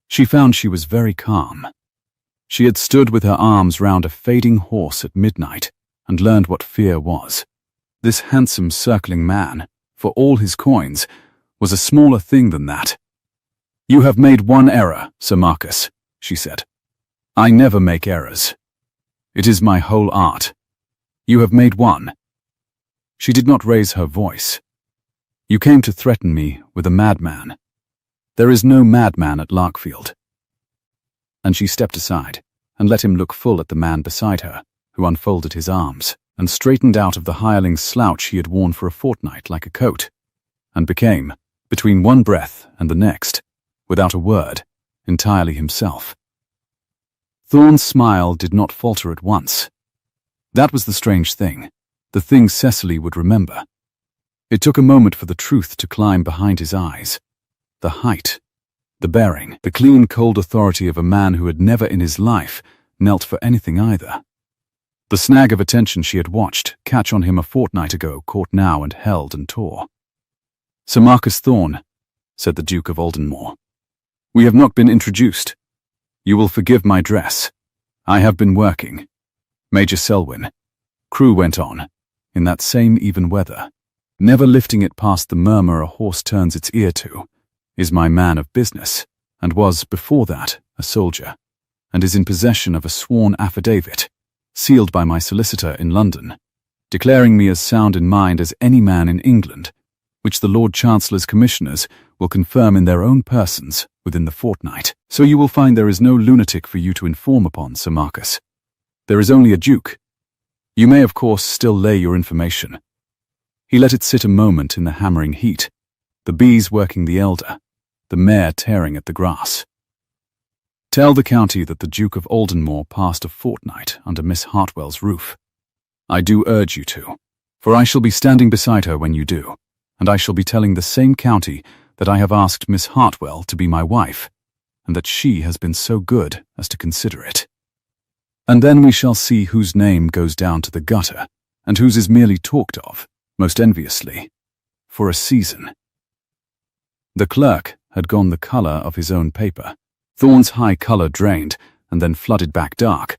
S1: She found she was very calm. She had stood with her arms round a fading horse at midnight and learned what fear was. This handsome circling man, for all his coins, was a smaller thing than that. "You have made one error, Sir Marcus," she said. "I never make errors. It is my whole art. You have made one." She did not raise her voice. "You came to threaten me with a madman. There is no madman at Larkfield." And she stepped aside and let him look full at the man beside her, who unfolded his arms and straightened out of the hireling's slouch he had worn for a fortnight like a coat, and became, between one breath and the next, without a word, entirely himself. Thorne's smile did not falter at once. That was the strange thing, the thing Cesily would remember. It took a moment for the truth to climb behind his eyes. The height, the bearing, the clean, cold authority of a man who had never in his life knelt for anything either. The snag of attention she had watched catch on him a fortnight ago caught now and held and tore. "Sir Marcus Thorne," said the Duke of Aldenmore. "We have not been introduced. You will forgive my dress. I have been working. Major Selwyn," Crew went on, in that same even weather, never lifting it past the murmur a horse turns its ear to, "is my man of business, and was, before that, a soldier, and is in possession of a sworn affidavit, sealed by my solicitor in London, declaring me as sound in mind as any man in England, which the Lord Chancellor's commissioners will confirm in their own persons within the fortnight. So you will find there is no lunatic for you to inform upon, Sir Marcus. There is only a duke. You may, of course, still lay your information. He let it sit a moment in the hammering heat, the bees working the elder, the mare tearing at the grass. Tell the county that the Duke of Aldenmore passed a fortnight under Miss Hartwell's roof. I do urge you to, for I shall be standing beside her when you do, and I shall be telling the same county that I have asked Miss Hartwell to be my wife, and that she has been so good as to consider it. And then we shall see whose name goes down to the gutter, and whose is merely talked of, most enviously, for a season. The clerk had gone the colour of his own paper. Thorne's high colour drained and then flooded back dark,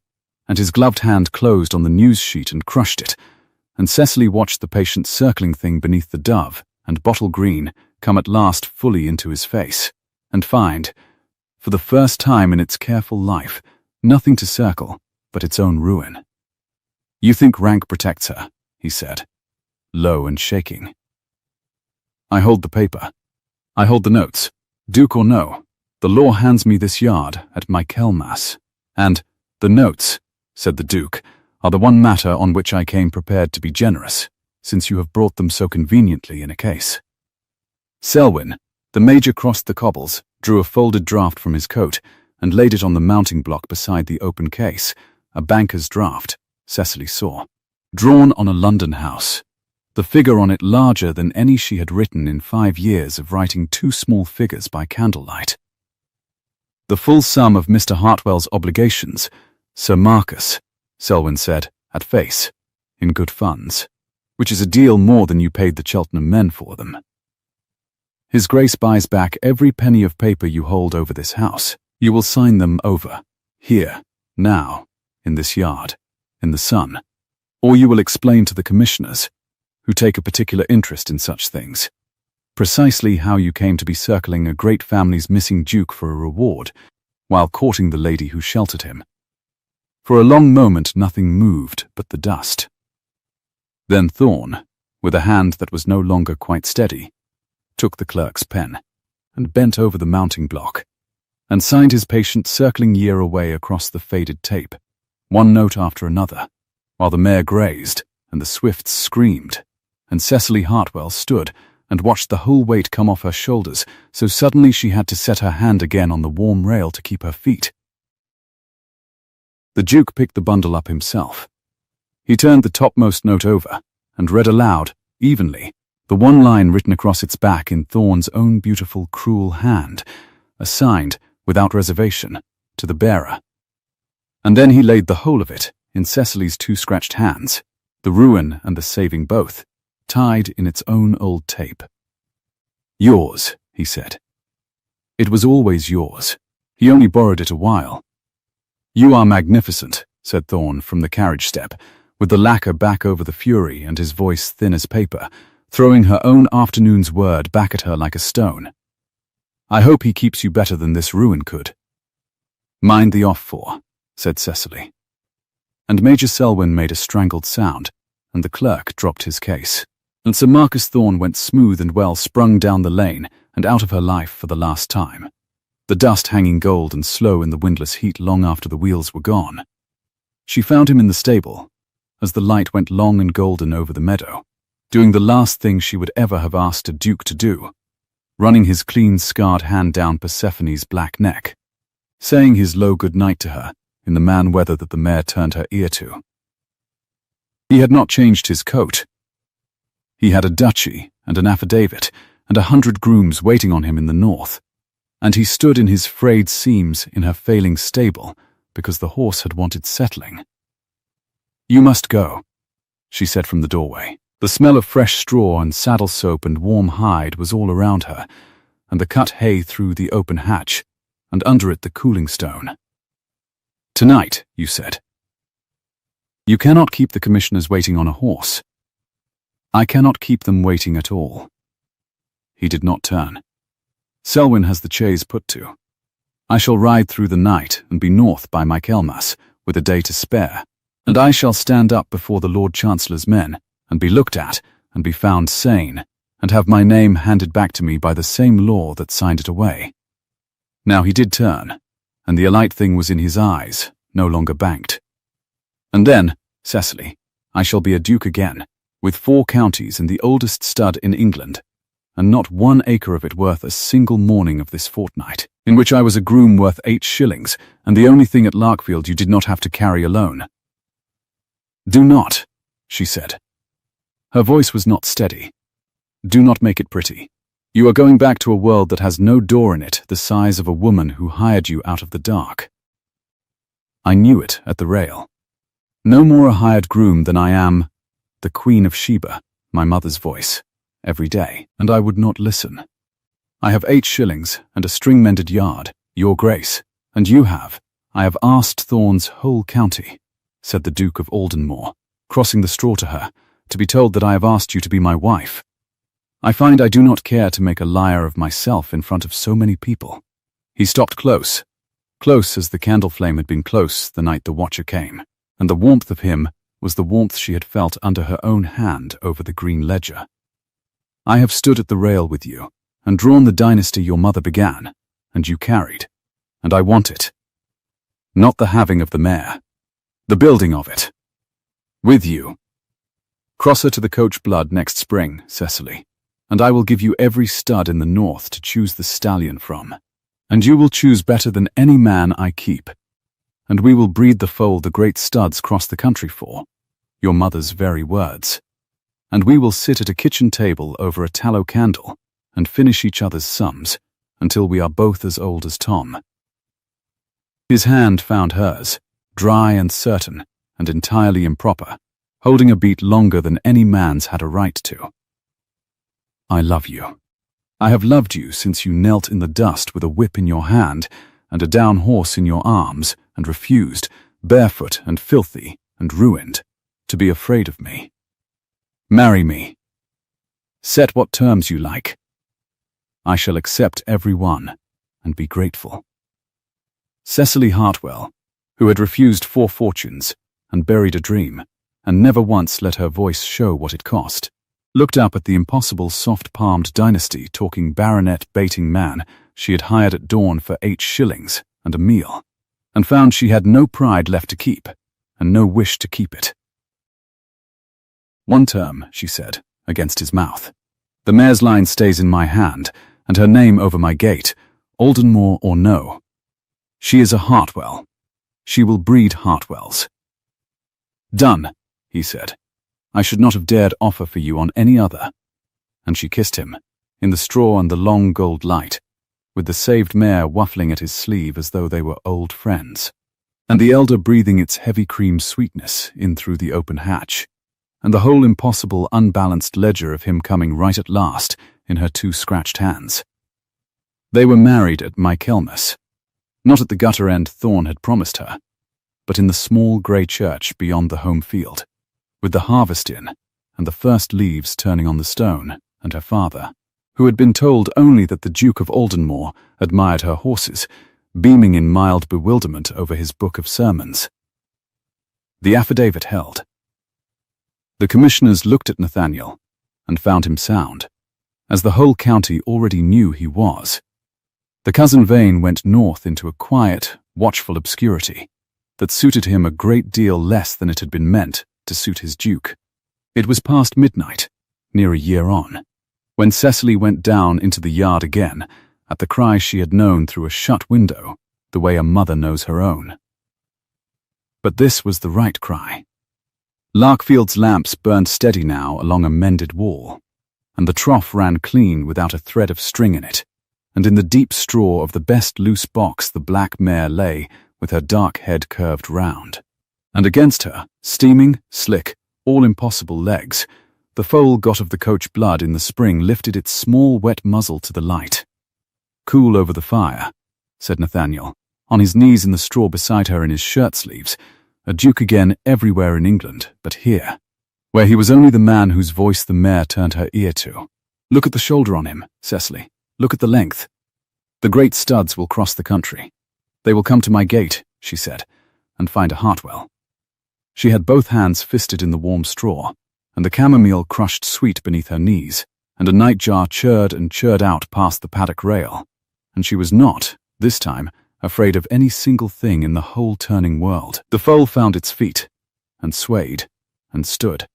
S1: and his gloved hand closed on the news sheet and crushed it, and Cesily watched the patient circling thing beneath the dove and bottle green come at last fully into his face, and find, for the first time in its careful life, nothing to circle but its own ruin. You think rank protects her, he said, low and shaking. I hold the paper. I hold the notes. Duke or no, the law hands me this yard at Michaelmas, and the notes, said the Duke, are the one matter on which I came prepared to be generous, since you have brought them so conveniently in a case. Selwyn, the Major crossed the cobbles, drew a folded draft from his coat, and laid it on the mounting block beside the open case, a banker's draft, Cesily saw, drawn on a London house, the figure on it larger than any she had written in 5 years of writing 2 small figures by candlelight. The full sum of Mr. Hartwell's obligations, Sir Marcus, Selwyn said, at face, in good funds, which is a deal more than you paid the Cheltenham men for them. His Grace buys back every penny of paper you hold over this house. You will sign them over, here, now, in this yard, in the sun, or you will explain to the commissioners, who take a particular interest in such things, precisely how you came to be circling a great family's missing duke for a reward, while courting the lady who sheltered him. For a long moment nothing moved but the dust. Then Thorne, with a hand that was no longer quite steady, took the clerk's pen, and bent over the mounting block, and signed his patient circling year away across the faded tape, one note after another, while the mare grazed, and the swifts screamed, and Cesily Hartwell stood and watched the whole weight come off her shoulders, so suddenly she had to set her hand again on the warm rail to keep her feet. The Duke picked the bundle up himself. He turned the topmost note over, and read aloud, evenly, the one line written across its back in Thorne's own beautiful, cruel hand, assigned, without reservation, to the bearer. And then he laid the whole of it in Cecily's 2 scratched hands, the ruin and the saving both, tied in its own old tape. Yours, he said. It was always yours. He only borrowed it a while. You are magnificent, said Thorne from the carriage step, with the lacquer back over the fury and his voice thin as paper, throwing her own afternoon's word back at her like a stone. I hope he keeps you better than this ruin could. Mind the off-for, said Cesily. And Major Selwyn made a strangled sound, and the clerk dropped his case, and Sir Marcus Thorne went smooth and well sprung down the lane and out of her life for the last time, the dust hanging gold and slow in the windless heat long after the wheels were gone. She found him in the stable, as the light went long and golden over the meadow, doing the last thing she would ever have asked a duke to do, running his clean scarred hand down Persephone's black neck, saying his low good night to her in the man weather that the mare turned her ear to. He had not changed his coat. He had a duchy and an affidavit and 100 grooms waiting on him in the north, and he stood in his frayed seams in her failing stable because the horse had wanted settling. You must go, she said from the doorway. The smell of fresh straw and saddle soap and warm hide was all around her, and the cut hay through the open hatch, and under it the cooling stone. Tonight, you said. You cannot keep the commissioners waiting on a horse. I cannot keep them waiting at all. He did not turn. Selwyn has the chaise put to. I shall ride through the night and be north by Michaelmas, with a day to spare, and I shall stand up before the Lord Chancellor's men, and be looked at, and be found sane, and have my name handed back to me by the same law that signed it away. Now he did turn, and the alight thing was in his eyes, no longer banked. And then, Cecily, I shall be a duke again, with 4 counties and the oldest stud in England, and not 1 acre of it worth a single morning of this fortnight, in which I was a groom worth 8 shillings, and the only thing at Larkfield you did not have to carry alone. Do not, she said. Her voice was not steady. Do not make it pretty. You are going back to a world that has no door in it the size of a woman who hired you out of the dark. I knew it at the rail. No more a hired groom than I am the Queen of Sheba, my mother's voice, every day, and I would not listen. I have 8 shillings and a string-mended yard, your grace, and you have. I have asked Thorne's whole county, said the Duke of Aldenmore, crossing the straw to her, to be told that I have asked you to be my wife. I find I do not care to make a liar of myself in front of so many people. He stopped close as the candle flame had been close the night the watcher came, and the warmth of him was the warmth she had felt under her own hand over the green ledger. I have stood at the rail with you, and drawn the dynasty your mother began, and you carried, and I want it. Not the having of the mare, the building of it. With you. Cross her to the coach blood next spring, Cecily, and I will give you every stud in the north to choose the stallion from, and you will choose better than any man I keep, and we will breed the foal the great studs cross the country for, your mother's very words, and we will sit at a kitchen table over a tallow candle and finish each other's sums until we are both as old as Tom. His hand found hers, dry and certain and entirely improper, holding a beat longer than any man's had a right to. I love you. I have loved you since you knelt in the dust with a whip in your hand and a down horse in your arms and refused, barefoot and filthy and ruined, to be afraid of me. Marry me. Set what terms you like. I shall accept every one and be grateful. Cesily Hartwell, who had refused 4 fortunes and buried a dream, and never once let her voice show what it cost, looked up at the impossible soft-palmed dynasty-talking baronet-baiting man she had hired at dawn for 8 shillings and a meal, and found she had no pride left to keep, and no wish to keep it. 1 term, she said, against his mouth. The mare's line stays in my hand, and her name over my gate, Aldenmore or no. She is a Hartwell. She will breed Hartwells. Done, he said. I should not have dared offer for you on any other. And she kissed him, in the straw and the long gold light, with the saved mare waffling at his sleeve as though they were old friends, and the elder breathing its heavy cream sweetness in through the open hatch, and the whole impossible unbalanced ledger of him coming right at last in her 2 scratched hands. They were married at Michaelmas, not at the gutter end Thorne had promised her, but in the small grey church beyond the home field, with the harvest in, and the first leaves turning on the stone, and her father, who had been told only that the Duke of Aldenmore admired her horses, beaming in mild bewilderment over his book of sermons. The affidavit held. The commissioners looked at Nathaniel, and found him sound, as the whole county already knew he was. The cousin Vane went north into a quiet, watchful obscurity that suited him a great deal less than it had been meant to suit his duke. It was past midnight, near a year on, when Cecily went down into the yard again at the cry she had known through a shut window, the way a mother knows her own. But this was the right cry. Larkfield's lamps burned steady now along a mended wall, and the trough ran clean without a thread of string in it, and in the deep straw of the best loose box the black mare lay with her dark head curved round, and against her, steaming, slick, all impossible legs, the foal got of the coach blood in the spring lifted its small wet muzzle to the light. Cool over the fire, said Nathaniel, on his knees in the straw beside her in his shirt-sleeves, a duke again everywhere in England but here, where he was only the man whose voice the mare turned her ear to. Look at the shoulder on him, Cecily. Look at the length. The great studs will cross the country. They will come to my gate, she said, and find a Hartwell. She had both hands fisted in the warm straw, and the chamomile crushed sweet beneath her knees, and a nightjar churred and churred out past the paddock rail, and she was not, this time, afraid of any single thing in the whole turning world. The foal found its feet, and swayed, and stood,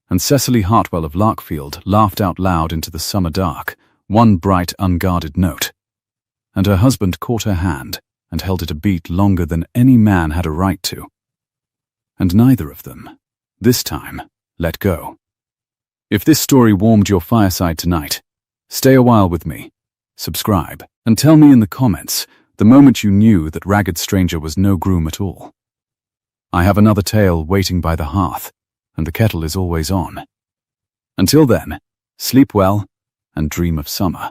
S1: and Cesily Hartwell of Larkfield laughed out loud into the summer dark, one bright, unguarded note. And her husband caught her hand and held it a beat longer than any man had a right to. And neither of them, this time, let go. If this story warmed your fireside tonight, stay a while with me, subscribe, and tell me in the comments the moment you knew that Ragged Stranger was no groom at all. I have another tale waiting by the hearth, and the kettle is always on. Until then, sleep well and dream of summer.